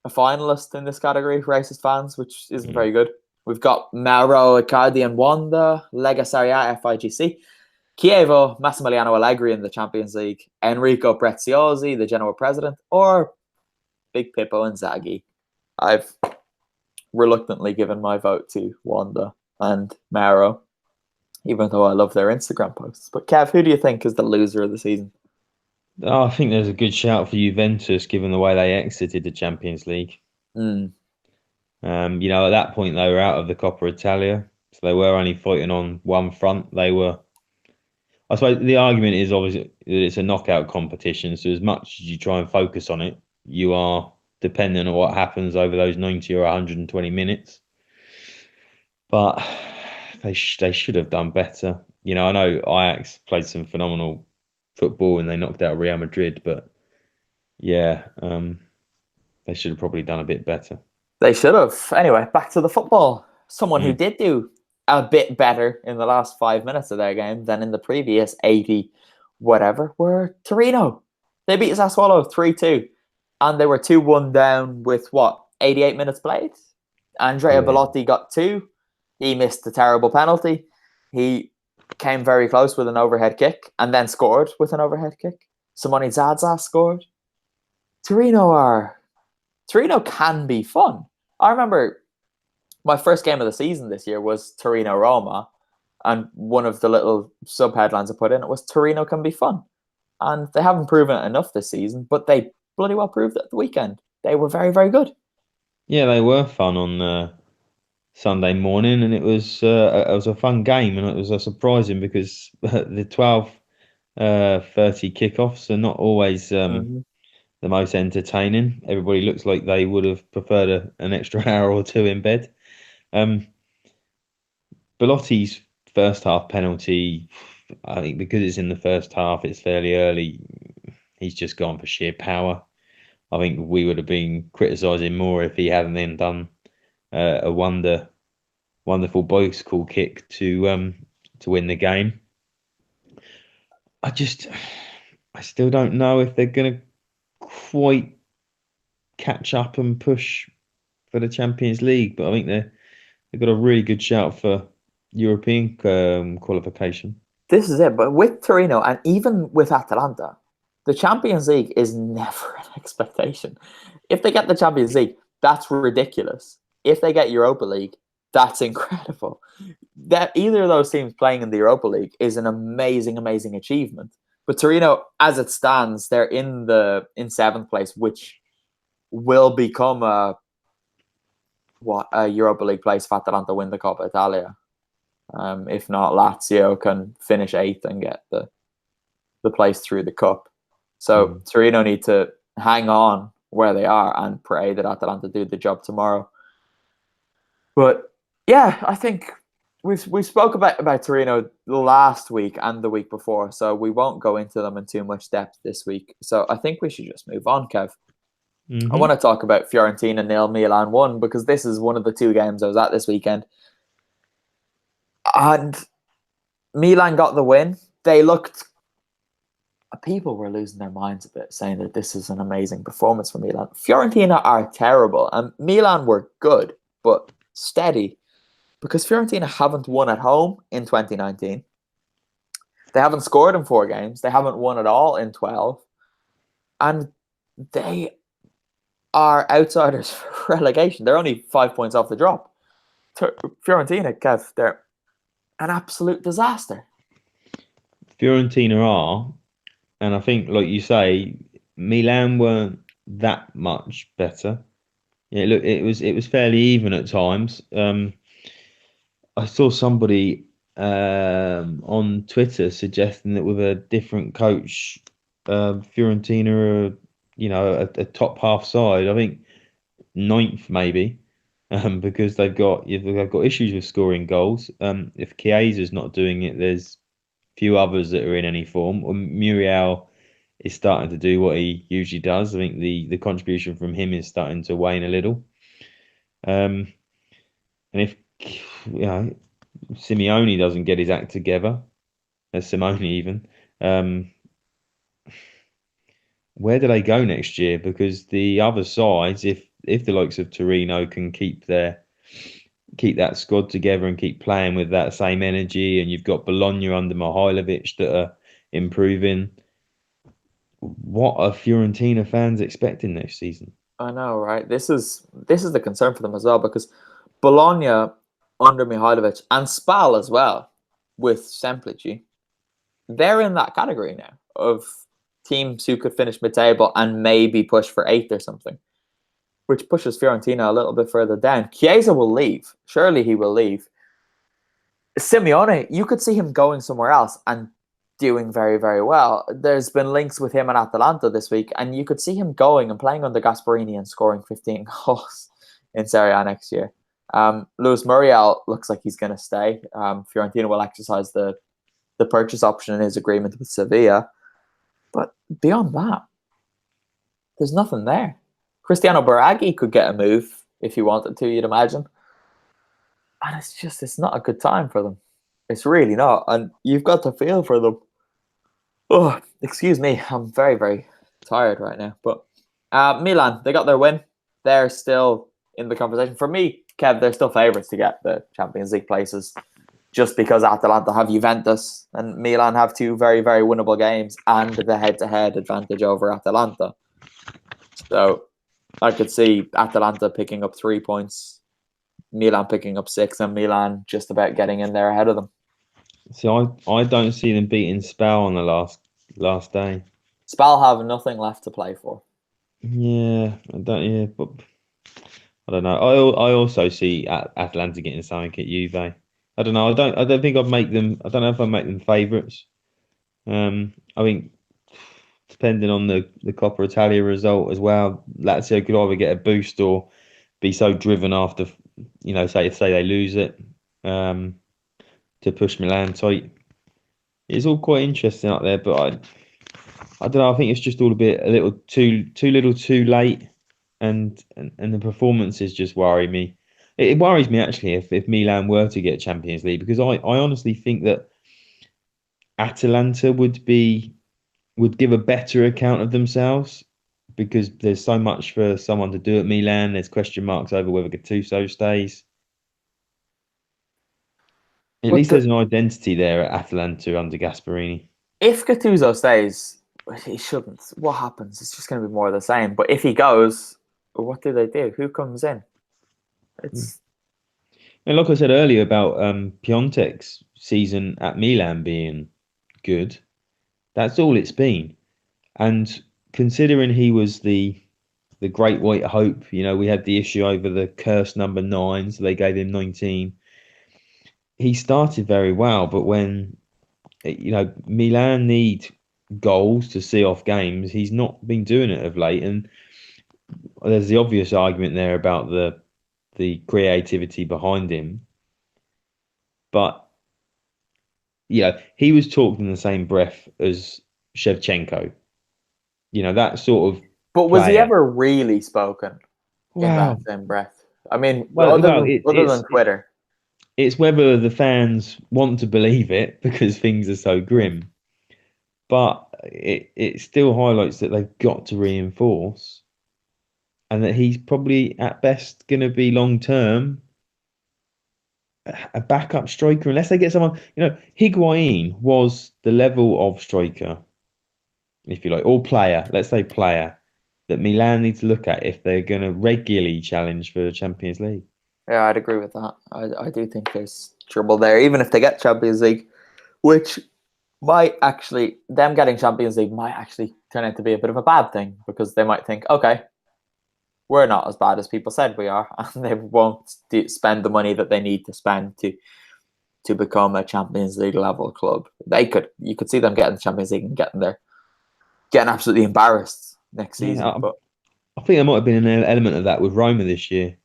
finalist in this category, racist fans, which isn't very good. We've got Mauro Icardi and Wanda, Lega Serie A, FIGC, Chievo, Massimiliano Allegri in the Champions League, Enrico Preziosi, the Genoa president, or Big Pippo Inzaghi. I've reluctantly given my vote to Wanda and Mauro, even though I love their Instagram posts. But Kev, who do you think is the loser of the season? Oh, I think there's a good shout for Juventus, given the way they exited the Champions League. Mm. At that point they were out of the Coppa Italia, so they were only fighting on one front. I suppose the argument is obviously that it's a knockout competition, so as much as you try and focus on it, you are dependent on what happens over those 90 or 120 minutes. But they should have done better. I know Ajax played some phenomenal football and they knocked out Real Madrid, but yeah, they should have probably done a bit better. They should have. Anyway, back to the football. Someone who did do a bit better in the last 5 minutes of their game than in the previous 80 whatever were Torino. They beat Sassuolo 3-2, and they were 2-1 down with 88 minutes played. Andrea Belotti got 2. He missed a terrible penalty. He came very close with an overhead kick and then scored with an overhead kick. Simone Zaza scored. Torino can be fun. I remember my first game of the season this year was Torino-Roma, and one of the little sub-headlines I put in it was Torino can be fun. And they haven't proven it enough this season, but they bloody well proved it at the weekend. They were very, very good. Yeah, they were fun on Sunday morning, and it was a fun game, and it was surprising because the 12:30 kickoffs are not always the most entertaining. Everybody looks like they would have preferred an extra hour or two in bed. Belotti's first half penalty, I think because it's in the first half, it's fairly early. He's just gone for sheer power. I think we would have been criticising more if he hadn't then done a wonderful bicycle kick to win the game. I still don't know if they're going to quite catch up and push for the Champions League, but I think they've got a really good shout for European qualification. This is it, but with Torino and even with Atalanta, the Champions League is never an expectation. If they get the Champions League, that's ridiculous. If they get Europa League, that's incredible. That either of those teams playing in the Europa League is an amazing, amazing achievement. But Torino, as it stands, they're in 7th place, which will become a Europa League place if Atalanta win the Coppa Italia. If not, Lazio can finish 8th and get the place through the cup. So Torino need to hang on where they are and pray that Atalanta do the job tomorrow. But yeah, I think we spoke about Torino last week and the week before, so we won't go into them in too much depth this week. So I think we should just move on, Kev. I want to talk about Fiorentina 0, Milan 1, because this is one of the 2 games I was at this weekend. And Milan got the win. People were losing their minds a bit, saying that this is an amazing performance for Milan. Fiorentina are terrible, and Milan were good, but steady, because Fiorentina haven't won at home in 2019. They haven't scored in 4 games. They haven't won at all in 12. And they are outsiders for relegation. They're only 5 points off the drop. Fiorentina, Kev, they're an absolute disaster. Fiorentina are, and I think, like you say, Milan weren't that much better. Yeah, look, it was fairly even at times. I saw somebody on Twitter suggesting that with a different coach, Fiorentina are, a top half side. I think ninth maybe, because they've got issues with scoring goals. If Chiesa's not doing it, there's few others that are in any form. Muriel is starting to do what he usually does. I think the contribution from him is starting to wane a little. Um, and if Simeone doesn't get his act together, as Simone even, um, where do they go next year? Because the other sides, if the likes of Torino can keep that squad together and keep playing with that same energy, and you've got Bologna under Mihajlovic that are improving, what are Fiorentina fans expecting next season? I know, right? This is the concern for them as well, because Bologna under Mihajlovic and SPAL as well with Semplici, they're in that category now of teams who could finish mid-table and maybe push for eighth or something, which pushes Fiorentina a little bit further down. Chiesa will leave. Surely he will leave. Simeone, you could see him going somewhere else and doing very, very well. There's been links with him and Atalanta this week, and you could see him going and playing under Gasparini and scoring 15 goals in Serie A next year. Luis Muriel looks like he's going to stay. Fiorentina will exercise the purchase option in his agreement with Sevilla. But beyond that, there's nothing there. Cristiano Baraghi could get a move if he wanted to, you'd imagine. And it's not a good time for them. It's really not. And you've got to feel for them. Oh, excuse me. I'm very, very tired right now. But Milan, they got their win. They're still in the conversation. For me, Kev, they're still favourites to get the Champions League places, just because Atalanta have Juventus and Milan have two very, very winnable games and the head-to-head advantage over Atalanta. So I could see Atalanta picking up 3 points, Milan picking up 6, and Milan just about getting in there ahead of them. So I don't see them beating SPAL on the last day. SPAL have nothing left to play for. Yeah, I don't. Yeah, but I don't know. I also see Atalanta getting something at Juve. I don't know. I don't think I'd make them. I don't know if I'd make them favourites. I think depending on the Coppa Italia result as well, Lazio could either get a boost or be so driven after, say they lose it, to push Milan tight. It's all quite interesting out there, but I don't know. I think it's just all a little too little, too late, and the performances just worry me. It worries me actually if Milan were to get Champions League, because I honestly think that Atalanta would give a better account of themselves, because there's so much for someone to do at Milan. There's question marks over whether Gattuso stays. At least there's an identity there at Atalanta under Gasparini. If Gattuso stays, he shouldn't. What happens? It's just going to be more of the same. But if he goes, what do they do? Who comes in? It's And like I said earlier about Piontek's season at Milan being good, that's all it's been. And considering he was the great white hope, we had the issue over the cursed number 9, so they gave him 19. He started very well, but when Milan need goals to see off games, he's not been doing it of late. And there's the obvious argument there about the creativity behind him, but he was talked in the same breath as Shevchenko. That sort of But was he player. ever really spoken in that Wow. same breath? I mean, Well, other than Twitter. It's whether the fans want to believe it because things are so grim, but it still highlights that they've got to reinforce, and that he's probably at best going to be long term a backup striker unless they get someone. Higuain was the level of striker, if you like, or player. Let's say player that Milan need to look at if they're going to regularly challenge for the Champions League. Yeah, I'd agree with that. I do think there's trouble there, even if they get Champions League, which them getting Champions League might actually turn out to be a bit of a bad thing, because they might think, okay, we're not as bad as people said we are, and they won't spend the money that they need to spend to become a Champions League level club. You could see them getting the Champions League and getting absolutely embarrassed next season. But I think there might have been an element of that with Roma this year,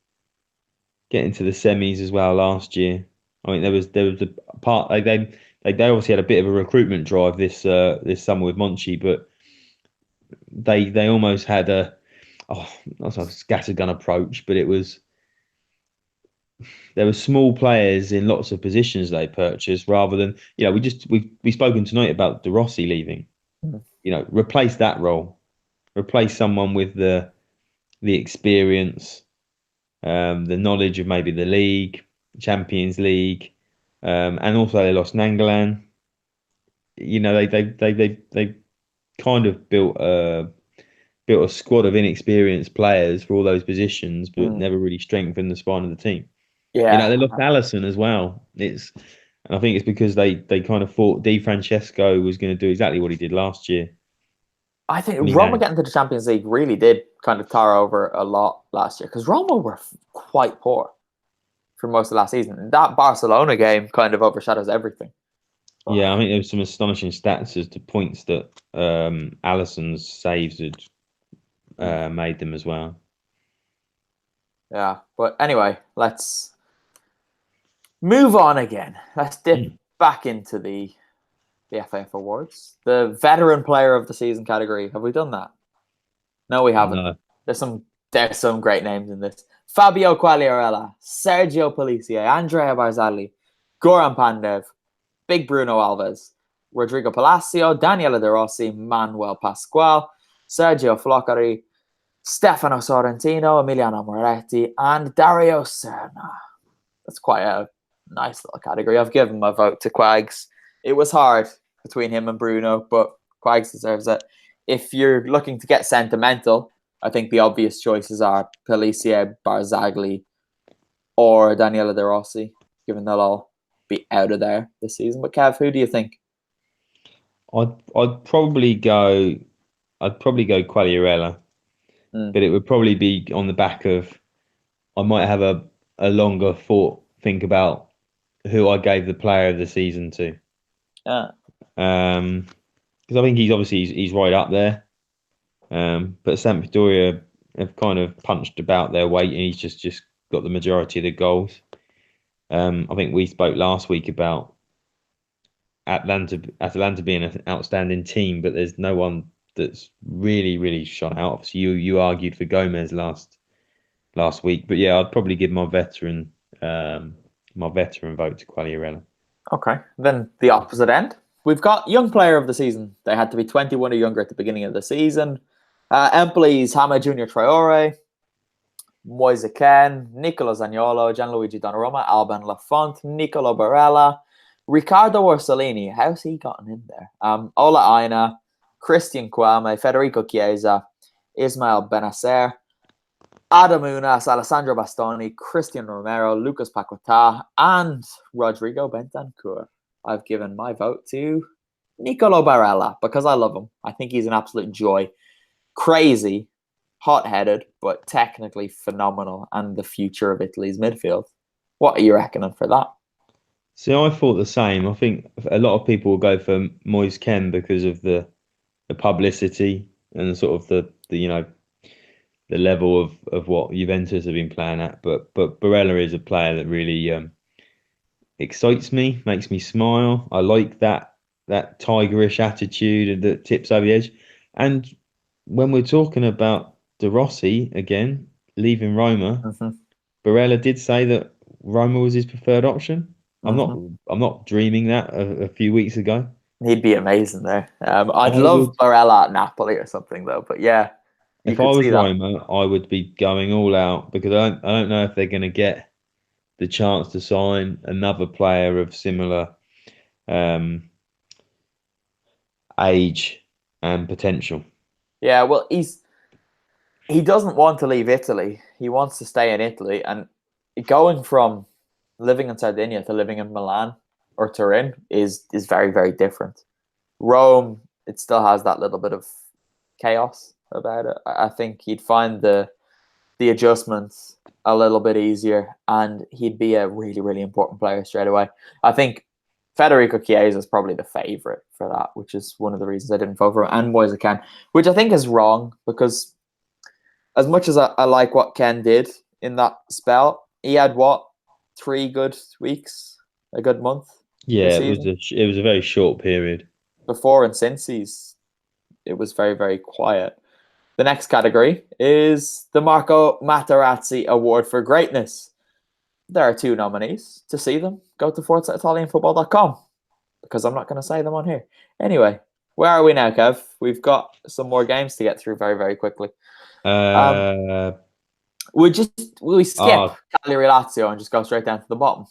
getting to the semis as well last year. I mean, there was a part they obviously had a bit of a recruitment drive this summer with Monchi, but they almost had not a scattergun approach, but there were small players in lots of positions they purchased rather than we've spoken tonight about De Rossi leaving. Replace that role, replace someone with the experience, the knowledge of maybe the league, Champions League, and also they lost Nangolan. They kind of built a squad of inexperienced players for all those positions, but never really strengthened the spine of the team. yeah, They lost Allison as well. And I think it's because they kind of thought Di Francesco was going to do exactly what he did last year. I think Roma getting to the Champions League really did kind of tar over a lot last year, because Roma were quite poor for most of last season. And that Barcelona game kind of overshadows everything. Yeah, I think there was some astonishing stats as to points that Alisson's saves had made them as well. Yeah, but anyway, let's move on again. Let's dip back into the FAF Awards. The Veteran Player of the Season category. Have we done that? No, we haven't. No. There's some great names in this. Fabio Quagliarella, Sergio Pellissier, Andrea Barzagli, Goran Pandev, Big Bruno Alves, Rodrigo Palacio, Daniele De Rossi, Manuel Pasquale, Sergio Floccari, Stefano Sorrentino, Emiliano Moretti, and Dario Serna. That's quite a nice little category. I've given my vote to Quags. It was hard between him and Bruno, but Quags deserves it. If you're looking to get sentimental, I think the obvious choices are Pellissier, Barzagli, or Daniele De Rossi, given they'll all be out of there this season. But Kev, who do you think? I'd probably go Quagliarella, but it would probably be on the back of I might have a longer think about who I gave the player of the season to. Yeah. Because I think he's right up there. But Sampdoria have kind of punched about their weight, and he's just got the majority of the goals. I think we spoke last week about Atalanta being an outstanding team, but there's no one that's really shone out. Obviously, you argued for Gomez last week, but yeah, I'd probably give my veteran vote to Quagliarella. Okay, then the opposite end. We've got Young Player of the Season. They had to be 21 or younger at the beginning of the season. Empoli's James Junior Traore, Moise Kean, Nicolo Zaniolo, Gianluigi Donnarumma, Alban Lafont, Nicolo Barella, Riccardo Orsolini. How's he gotten in there? Ola Aina, Christian Kwame, Federico Chiesa, Ismail Benacer, Adam Unas, Alessandro Bastoni, Christian Romero, Lucas Paquetá, and Rodrigo Bentancur. I've given my vote to Nicolo Barella because I love him. I think he's an absolute joy. Crazy, hot-headed, but technically phenomenal, and the future of Italy's midfield. What are you reckoning for that? See, I thought the same. I think a lot of people will go for Moise Kean because of the publicity and sort of the level of what Juventus have been playing at. But Barella is a player that really excites me, makes me smile. I like that tigerish attitude that tips over the edge. And when we're talking about De Rossi again leaving Roma, Barella did say that Roma was his preferred option. I'm not dreaming that a few weeks ago. He'd be amazing there. I'd love Barella at Napoli or something though. But yeah, if I was Roma, I would be going all out because I don't know if they're going to get the chance to sign another player of similar age and potential. Yeah, well, he doesn't want to leave Italy. He wants to stay in Italy, and going from living in Sardinia to living in Milan or Turin is very, very different. Rome, it still has that little bit of chaos about it. I think he'd find the the adjustments a little bit easier, and he'd be a really, really important player straight away. I think Federico Chiesa is probably the favourite for that, which is one of the reasons I didn't vote for him, and Moise Kean, which I think is wrong, because as much as I like what Ken did in that spell, he had, 3 good weeks, a good month Yeah, this it was season. it was a very short period. Before and since it was very, very quiet. The next category is the Marco Materazzi Award for Greatness. There are 2 nominees. To see them, go to ForzaItalianFootball.com, because I'm not going to say them on here. Anyway, where are we now, Kev? We've got some more games to get through very, very quickly. Uh, we skip ah, Cagliari Lazio and just go straight down to the bottom.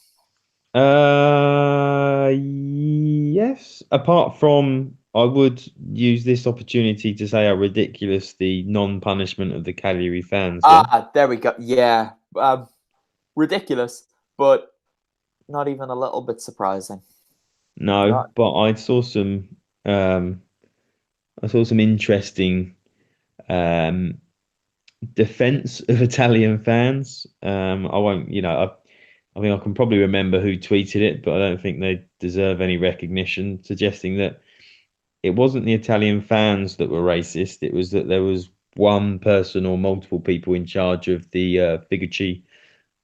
yes. Apart from, I would use this opportunity to say how ridiculous the non-punishment of the Cagliari fans were. There we go. Yeah, ridiculous, but not even a little bit surprising. No, Not, but I saw some interesting um, defense of Italian fans. I won't, I mean, I can probably remember who tweeted it, but I don't think they deserve any recognition, suggesting that it wasn't the Italian fans that were racist. It was that there was one person or multiple people in charge of the Figucci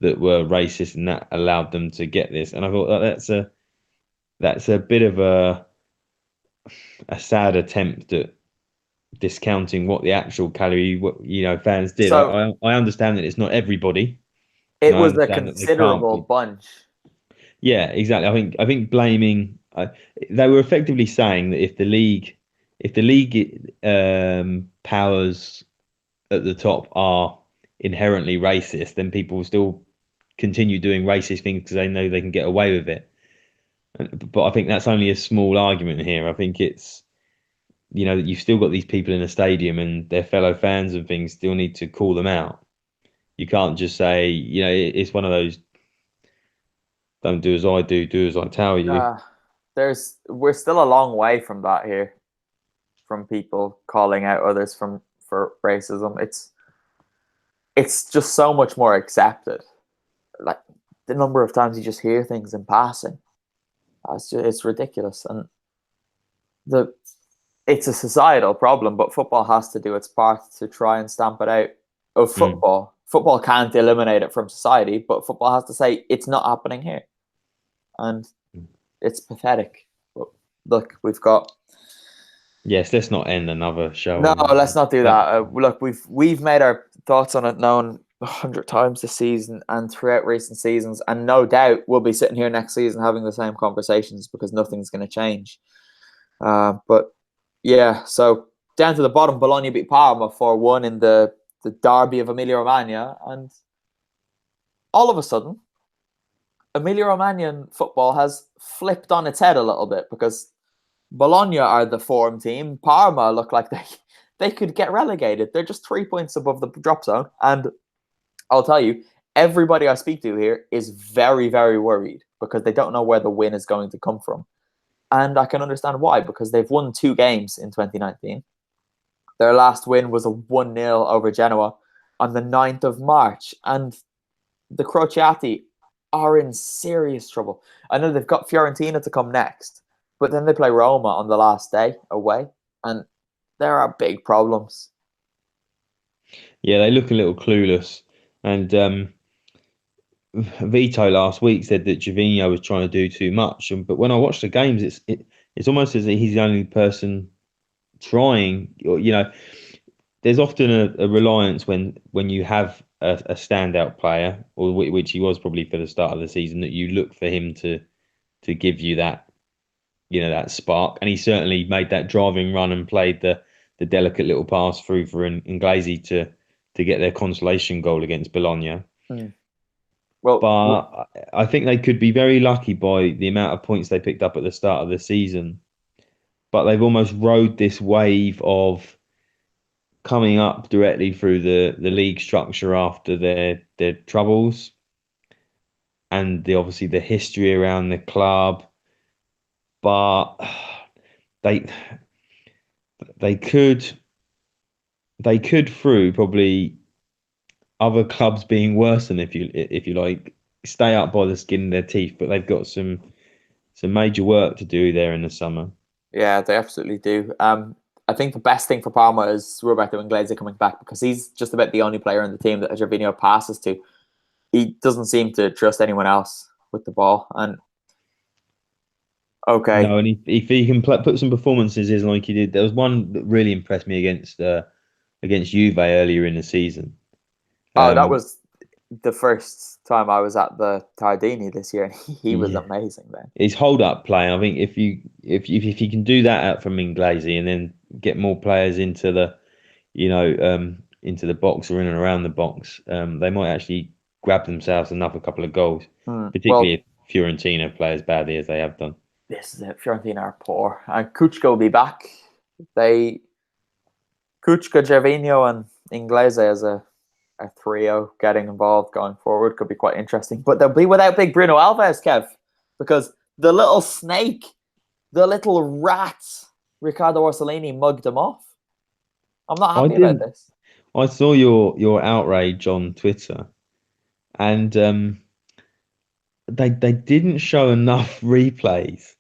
that were racist, and that allowed them to get this. And I thought that's a bit of a sad attempt at discounting what the actual Cagliari, fans did. so I understand that it's not everybody, and it I was a understand that they can't considerable be. bunch. Yeah, exactly. I think blaming they were effectively saying that if the league powers at the top are inherently racist, then people will still continue doing racist things because they know they can get away with it. But I think that's only a small argument here. I think it's that you've still got these people in a stadium and their fellow fans and things still need to call them out. You can't just say, it's one of those don't do as I do, do as I tell you. Uh, we're still a long way from that here, from people calling out others for racism. It's just so much more accepted. Like, the number of times you just hear things in passing, it's ridiculous. And the it's a societal problem, but football has to do its part to try and stamp it out of Mm. football. Football can't eliminate it from society, but football has to say it's not happening here, and it's pathetic. But look, we've got Yes, let's not end another show no. on that. Let's not do That- that. Look, we've made our thoughts on it known 100 times this season and throughout recent seasons, and no doubt we'll be sitting here next season having the same conversations because nothing's going to change. But yeah, so down to the bottom, Bologna beat Parma 4-1 in the derby of Emilia-Romagna, and all of a sudden, Emilia-Romagnan football has flipped on its head a little bit, because Bologna are the form team. Parma look like they could get relegated. They're just 3 points above the drop zone, and I'll tell you, everybody I speak to here is very, very worried because they don't know where the win is going to come from. And I can understand why, because they've won 2 games in 2019. Their last win was a 1-0 over Genoa on the 9th of March. And the Crociati are in serious trouble. I know they've got Fiorentina to come next, but then they play Roma on the last day away. And there are big problems. Yeah, they look a little clueless. And Vito last week said that Jovino was trying to do too much. But when I watch the games, it's almost as if he's the only person trying. There's often a reliance when you have a standout player, or which he was probably for the start of the season, that you look for him to give you that spark. And he certainly made that driving run and played the delicate little pass through for Inglesi to get their consolation goal against Bologna. Hmm. Well, But I think they could be very lucky by the amount of points they picked up at the start of the season. But they've almost rode this wave of coming up directly through the league structure after their troubles, and obviously the history around the club. But they they could through probably other clubs being worse than if you like stay up by the skin of their teeth, but they've got some major work to do there in the summer. Yeah, they absolutely do. I think the best thing for Parma is Roberto Inglese coming back, because he's just about the only player on the team that Gervinho passes to. He doesn't seem to trust anyone else with the ball. And okay, No, and if he can put some performances in like he did, there was one that really impressed me against Juve earlier in the season. oh, that Um, was the first time I was at the Tardini this year, and he was yeah, amazing then. his hold up play. I think if you can do that out from Inglese and then get more players into into the box or in and around the box, they might actually grab themselves another couple of goals, particularly Well, if Fiorentina play as badly as they have done. this is it. Fiorentina are poor, and Kuchka will be back. They Kuchka, Gervinho, and Inglese as a trio getting involved going forward could be quite interesting. But they'll be without big Bruno Alves, Kev, because the little snake, the little rat, Riccardo Orsolini mugged him off. I'm not I happy about didn't. this. I saw your outrage on Twitter, and they didn't show enough replays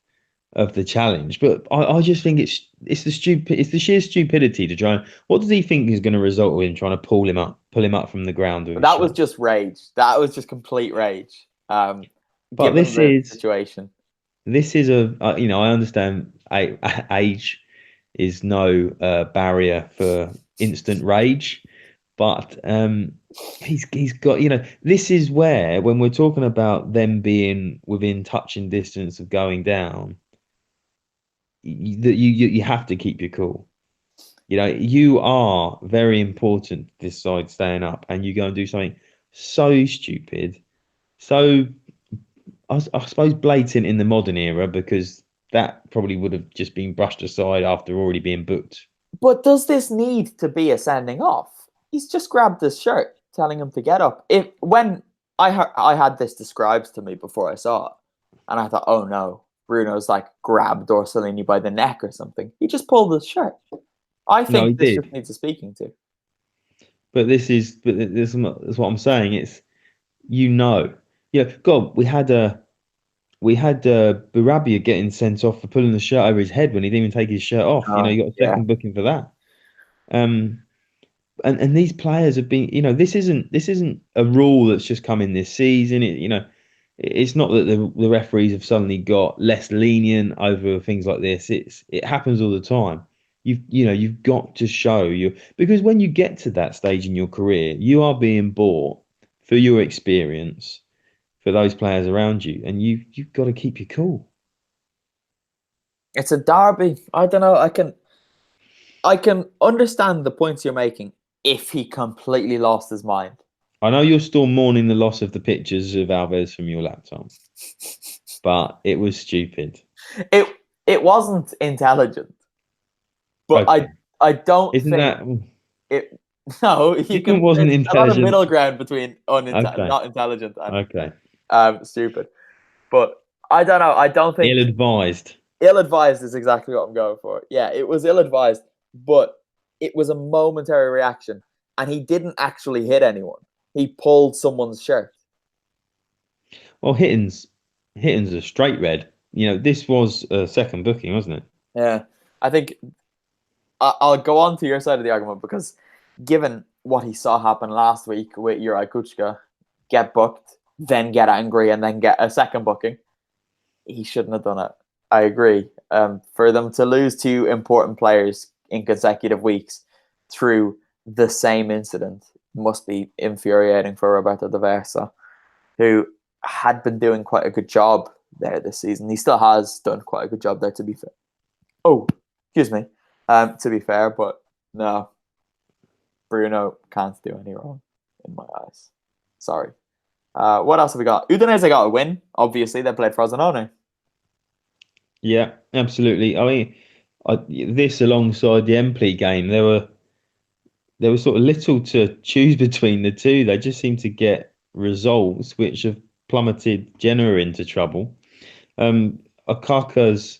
of the challenge. But I just think it's the sheer stupidity to try and what does he think is going to result in trying to pull him up from the ground with But his that was shirt? just rage. That was just complete rage. But Given the situation. this is I understand age is no barrier for instant rage, but he's got this is where when we're talking about them being within touching distance of going down, you have to keep your cool. You are very important this side staying up, and you go and do something so stupid, so I suppose blatant in the modern era because that probably would have just been brushed aside after already being booked. But does this need to be a sending off? He's just grabbed his shirt, telling him to get up. If when I had this described to me before I saw it, and I thought, oh no, Bruno's like grabbed Orsolini by the neck or something. He just pulled his shirt. I No, he think this just did, needs a speaking to. but this is what I'm saying. It's God, we had Barabia getting sent off for pulling the shirt over his head when he didn't even take his shirt off. You got a Yeah. second booking for that. Um, and these players have been, this isn't a rule that's just come in this season. It's not that the referees have suddenly got less lenient over things like this. It happens all the time. You've got to show you because when you get to that stage in your career, you are being bought for your experience for those players around you, and you've got to keep your cool. It's a derby. I don't know. I can understand the points you're making if he completely lost his mind. I know you're still mourning the loss of the pictures of Alves from your laptop, but it was stupid. It it wasn't intelligent, but Okay, I don't isn't think that it. No, you it can. wasn't There's a lot of intelligent? middle ground between Okay, not intelligent and okay, stupid. But I don't know. I don't think ill-advised. ill-advised is exactly what I'm going for. Yeah, it was ill-advised, but it was a momentary reaction, and he didn't actually hit anyone. He pulled someone's shirt. Well, Hitton's a straight red. This was a second booking, wasn't it? Yeah, I think I'll go on to your side of the argument because, given what he saw happen last week with Juraj Kuchka, get booked, then get angry, and then get a second booking, he shouldn't have done it. I agree. For them to lose two important players in consecutive weeks through the same incident must be infuriating for Roberto De Versa, who had been doing quite a good job there this season. He still has done quite a good job there, to be fair. Oh, excuse me. To be fair, but no, Bruno can't do any wrong in my eyes. Sorry. What else have we got? Udinese got a win. Obviously, they played Frosinone. Yeah, absolutely. I mean, this alongside the Empoli game, there was sort of little to choose between the two. They just seem to get results which have plummeted Genoa into trouble. Akakas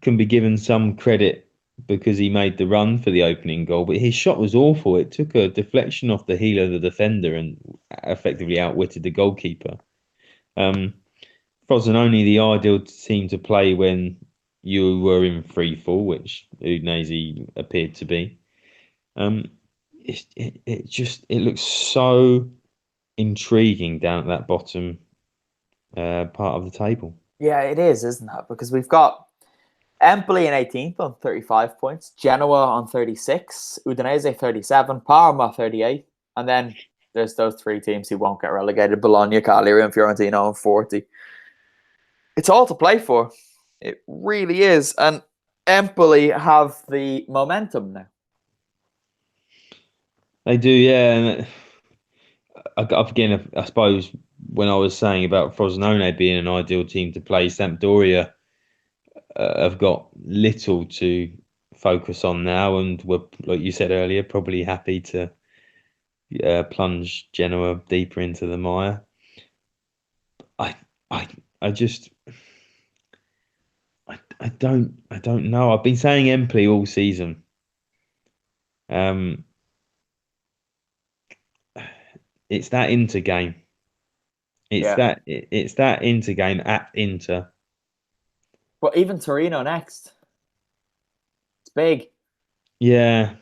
can be given some credit because he made the run for the opening goal, but his shot was awful. It took a deflection off the heel of the defender and effectively outwitted the goalkeeper. Frosinone, the ideal team to play when you were in free fall, which Udinese appeared to be. It looks so intriguing down at that bottom part of the table. Yeah, it is, isn't it? Because we've got Empoli in 18th on 35 points, Genoa on 36, Udinese 37, Parma 38, and then there's those three teams who won't get relegated: Bologna, Cagliari, and Fiorentina on 40. It's all to play for. It really is. And Empoli have the momentum now. They do, yeah. And again, I suppose when I was saying about Frosinone being an ideal team to play, Sampdoria have got little to focus on now, and were, like you said earlier, probably happy to plunge Genoa deeper into the mire. I just I don't know. I've been saying Empoli all season. It's that Inter game. It's that Inter game at Inter. But even Torino next. It's big. Yeah.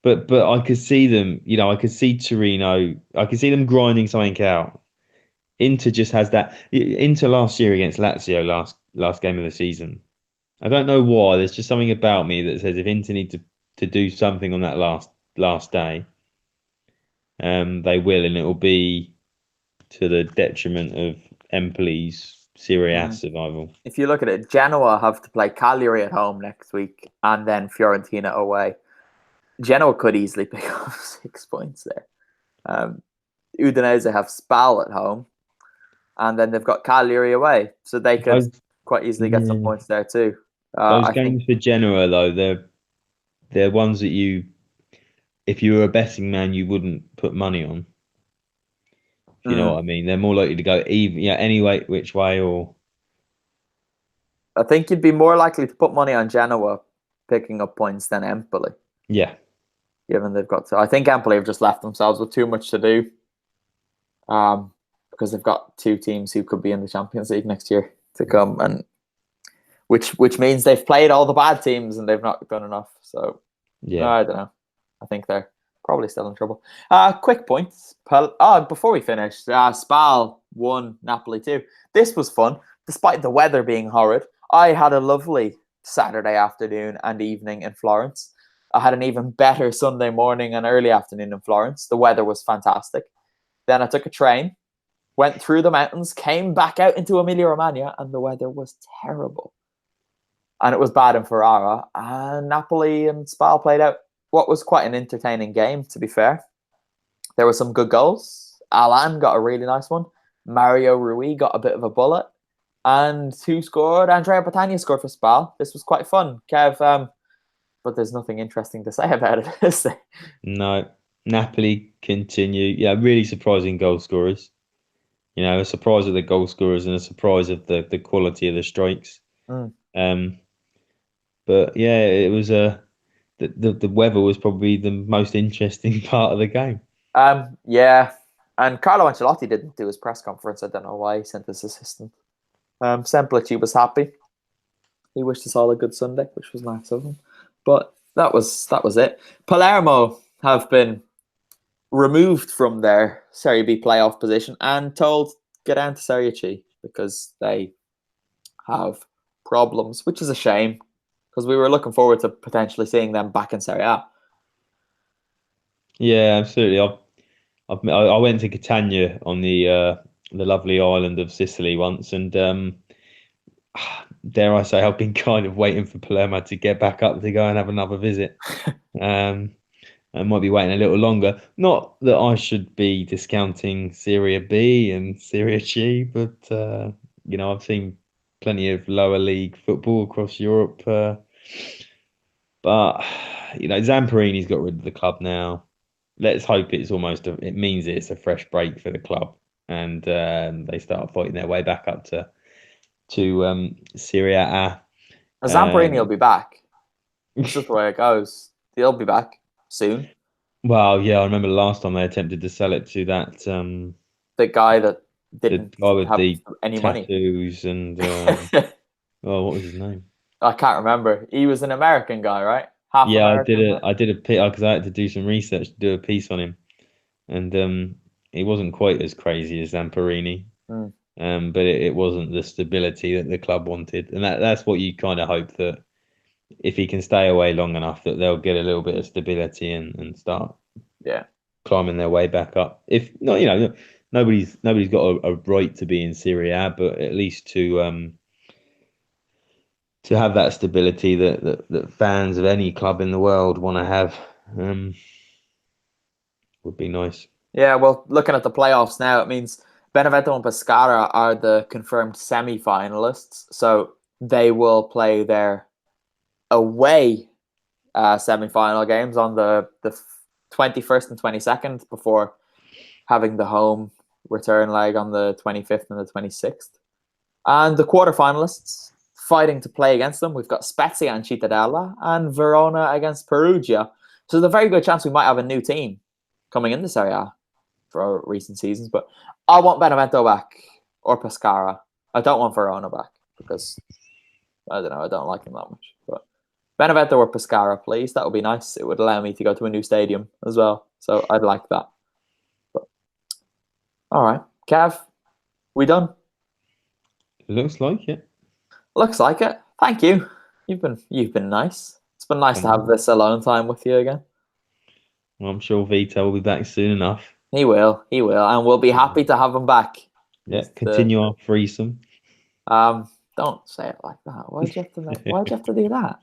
But I could see them, I could see Torino, I could see them grinding something out. Inter just has that. Inter last year against Lazio, last game of the season. I don't know why. There's just something about me that says if Inter need to do something on that last day, they will, and it will be to the detriment of Empoli's Serie A survival. If you look at it, Genoa have to play Cagliari at home next week and then Fiorentina away. Genoa could easily pick up 6 points there. Udinese have SPAL at home, and then they've got Cagliari away, so they could quite easily get some points there too. Those games for Genoa, though, they're ones that if you were a betting man, you wouldn't put money on. If you know what I mean. They're more likely to go even, any which way, or I think you'd be more likely to put money on Genoa picking up points than Empoli. Yeah. Given they've got to, I think Empoli have just left themselves with too much to do. Because they've got two teams who could be in the Champions League next year to come, and which means they've played all the bad teams and they've not done enough. So yeah, I don't know. I think they're probably still in trouble. Quick points. Before we finish, Spal won, Napoli 2. This was fun, despite the weather being horrid. I had a lovely Saturday afternoon and evening in Florence. I had an even better Sunday morning and early afternoon in Florence. The weather was fantastic. Then I took a train, went through the mountains, came back out into Emilia-Romagna, and the weather was terrible. And it was bad in Ferrara. And Napoli and Spal played out what was quite an entertaining game, to be fair. There were some good goals. Alan got a really nice one. Mario Rui got a bit of a bullet. And who scored? Andrea Battaglia scored for Spal. This was quite fun. Kev, but there's nothing interesting to say about it, is there? No. Napoli continue. Yeah, really surprising goal scorers. A surprise of the goal scorers and a surprise of the quality of the strikes. But yeah, it was the weather was probably the most interesting part of the game. Yeah, and Carlo Ancelotti didn't do his press conference. I don't know why. He sent his assistant. Semplici was happy. He wished us all a good Sunday, which was nice of him. But that was it. Palermo have been removed from their Serie B playoff position and told get down to Serie C because they have problems, which is a shame because we were looking forward to potentially seeing them back in Serie A. Yeah, absolutely. I went to Catania on the lovely island of Sicily once, and dare I say, I've been kind of waiting for Palermo to get back up to go and have another visit. I might be waiting a little longer. Not that I should be discounting Serie B and Serie C, but I've seen plenty of lower league football across Europe. But Zamperini's got rid of the club now. Let's hope it means it's a fresh break for the club, and they start fighting their way back up to Serie A. Zamperini will be back. It's just the way it goes. They'll be back soon. Well, yeah, I remember last time they attempted to sell it to that The guy that the didn't guy with have the any money. tattoos and oh, what was his name? I can't remember. He was an American guy, right? Half Yeah, American. Right? I did a piece because I had to do some research to do a piece on him, and he wasn't quite as crazy as Zamperini, Mm, but it wasn't the stability that the club wanted, and that's what you kind of hope that if he can stay away long enough that they'll get a little bit of stability and start yeah. climbing their way back up. If not, nobody's got a right to be in Serie A, but at least to have that stability that fans of any club in the world want to have would be nice. Yeah, well, looking at the playoffs now, it means Benevento and Pescara are the confirmed semi-finalists. So they will play their away semi-final games on the 21st and 22nd before having the home return leg on the 25th and the 26th. And the quarterfinalists fighting to play against them, we've got Spezia and Cittadella and Verona against Perugia. So there's a very good chance we might have a new team coming into Serie A for recent seasons. But I want Benevento back or Pescara. I don't want Verona back because I don't know, I don't like them that much. But Benevento or Pescara, please. That would be nice. It would allow me to go to a new stadium as well. So I'd like that. But, all right. Cav, we done? Looks like it. Looks like it. Thank you. You've been nice. It's been nice to have this alone time with you again. Well, I'm sure Vito will be back soon enough. He will, and we'll be happy to have him back. Yeah, continue our threesome. Don't say it like that. Why'd you have to do that?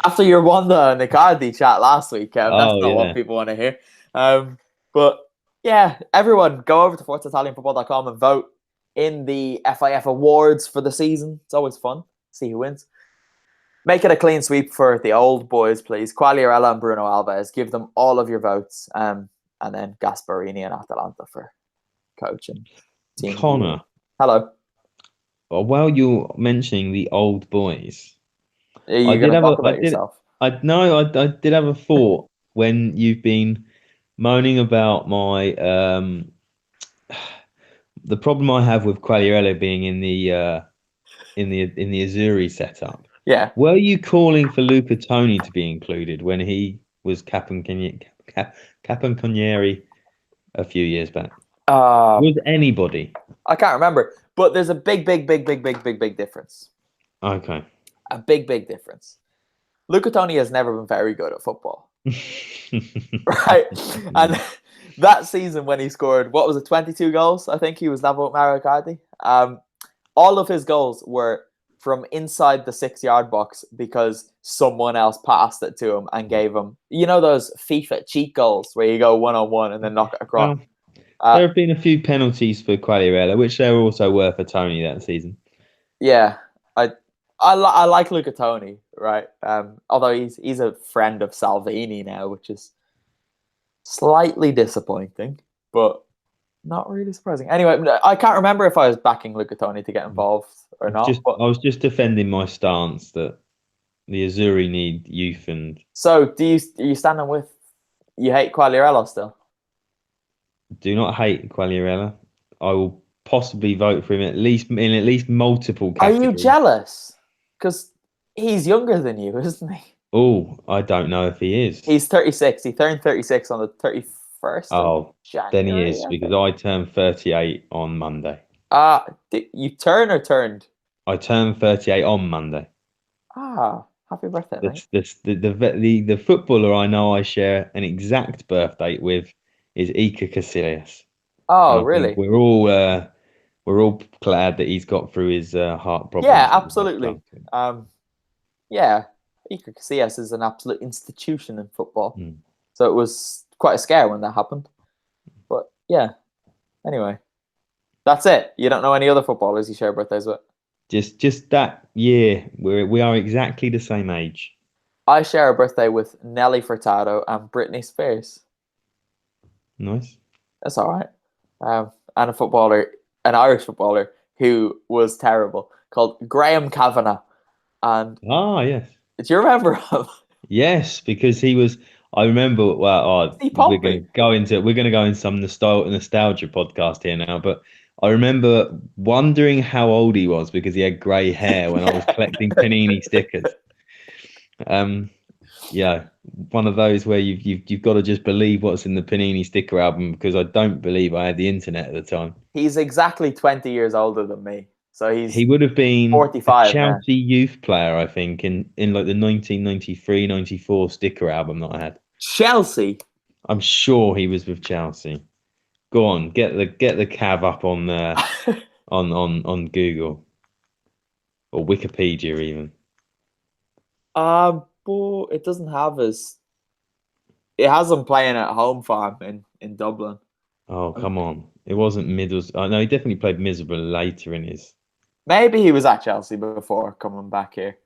After your won the Nicardi chat last week, that's not what people want to hear. But yeah, everyone go over to ForzaItalianFootball.com and vote in the FIF awards for the season. It's always fun. See who wins. Make it a clean sweep for the old boys, please. Quagliarella and Bruno Alves. Give them all of your votes. And then Gasparini and Atalanta for coach and team. Conor. Hello. Well, while you're mentioning the old boys, Are you going to talk about yourself? I did have a thought when you've been moaning about my the problem I have with Quagliarella being in the Azzurri setup. Yeah. Were you calling for Luca Toni to be included when he was Capocannoniere a few years back? Was anybody? I can't remember, but there's a big difference. Okay. A big difference. Luca Toni has never been very good at football. Right? And that season when he scored, 22 goals? I think he was level with Mario Icardi. All of his goals were from inside the 6-yard box because someone else passed it to him and gave him, those FIFA cheat goals where you go 1-on-1 and then knock it across. Well, there have been a few penalties for Quagliarella, which there also were for Toni that season. Yeah, I like Luca Toni, right? Although he's a friend of Salvini now, which is slightly disappointing, but not really surprising. Anyway, I can't remember if I was backing Luca Toni to get involved or not. I was just defending my stance that the Azzurri need youth and. So, are you standing with? You hate Quagliarella still? Do not hate Quagliarella. I will possibly vote for him in at least multiple categories. Are you jealous? Because he's younger than you, isn't he? Oh, I don't know if he is. He's 36. He turned 36 on the 31st of January. Then he is, because I turned 38 on Monday. You turn or turned? I turned 38 on Monday. Happy birthday, mate. The footballer I know I share an exact birth date with is Iker Casillas. Oh, really? We're all glad that he's got through his heart problems. Yeah, absolutely. Yeah, Iker Casillas is an absolute institution in football. So it was quite a scare when that happened. But yeah, anyway, that's it. You don't know any other footballers you share birthdays with? Just that year, we are exactly the same age. I share a birthday with Nelly Furtado and Britney Spears. Nice. That's all right. And an Irish footballer who was terrible, called Graham Kavanagh. And yes. Do you remember him? Yes, because he was. I remember. Well, He Pompey. we're going to go in some nostalgia podcast here now. But I remember wondering how old he was because he had grey hair when I was collecting Panini stickers. Um, yeah, one of those where you've got to just believe what's in the Panini sticker album because I don't believe I had the internet at the time. He's exactly 20 years older than me. So He he's would have been a 45 now. Chelsea youth player, I think, in like the 1993-94 sticker album that I had. Chelsea. I'm sure he was with Chelsea. Go on, get the cav up on on Google or Wikipedia even. But it doesn't have his. It has him playing at home farm in Dublin. Oh, come on. It wasn't Middles. I know he definitely played Miserable later in his. Maybe he was at Chelsea before coming back here,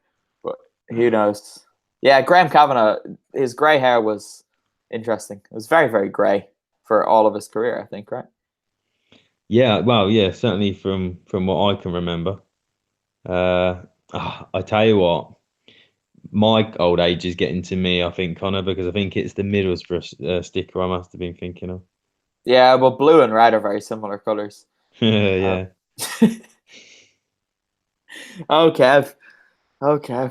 but who knows? Yeah, Graham Kavanagh. His grey hair was interesting. It was very, very grey for all of his career, I think. Right? Yeah, well, yeah, certainly from what I can remember. I tell you what, my old age is getting to me, I think, Connor, because I think it's the Middlesbrough sticker I must have been thinking of. Yeah, but blue and red are very similar colours. Yeah. Okay. Okay.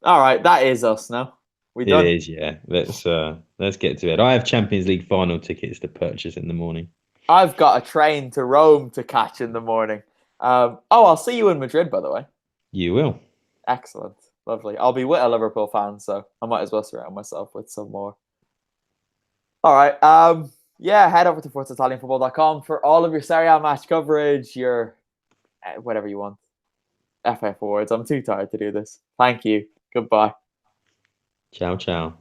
All right, that is us now. We It done. is, yeah. Let's get to it. I have Champions League final tickets to purchase in the morning. I've got a train to Rome to catch in the morning. I'll see you in Madrid, by the way. You will. Excellent. Lovely. I'll be with a Liverpool fan, so I might as well surround myself with some more. All right. Yeah, head over to ForzaItalianFootball.com for all of your Serie A match coverage, your whatever you want. FF awards. I'm too tired to do this. Thank you. Goodbye. Ciao, ciao.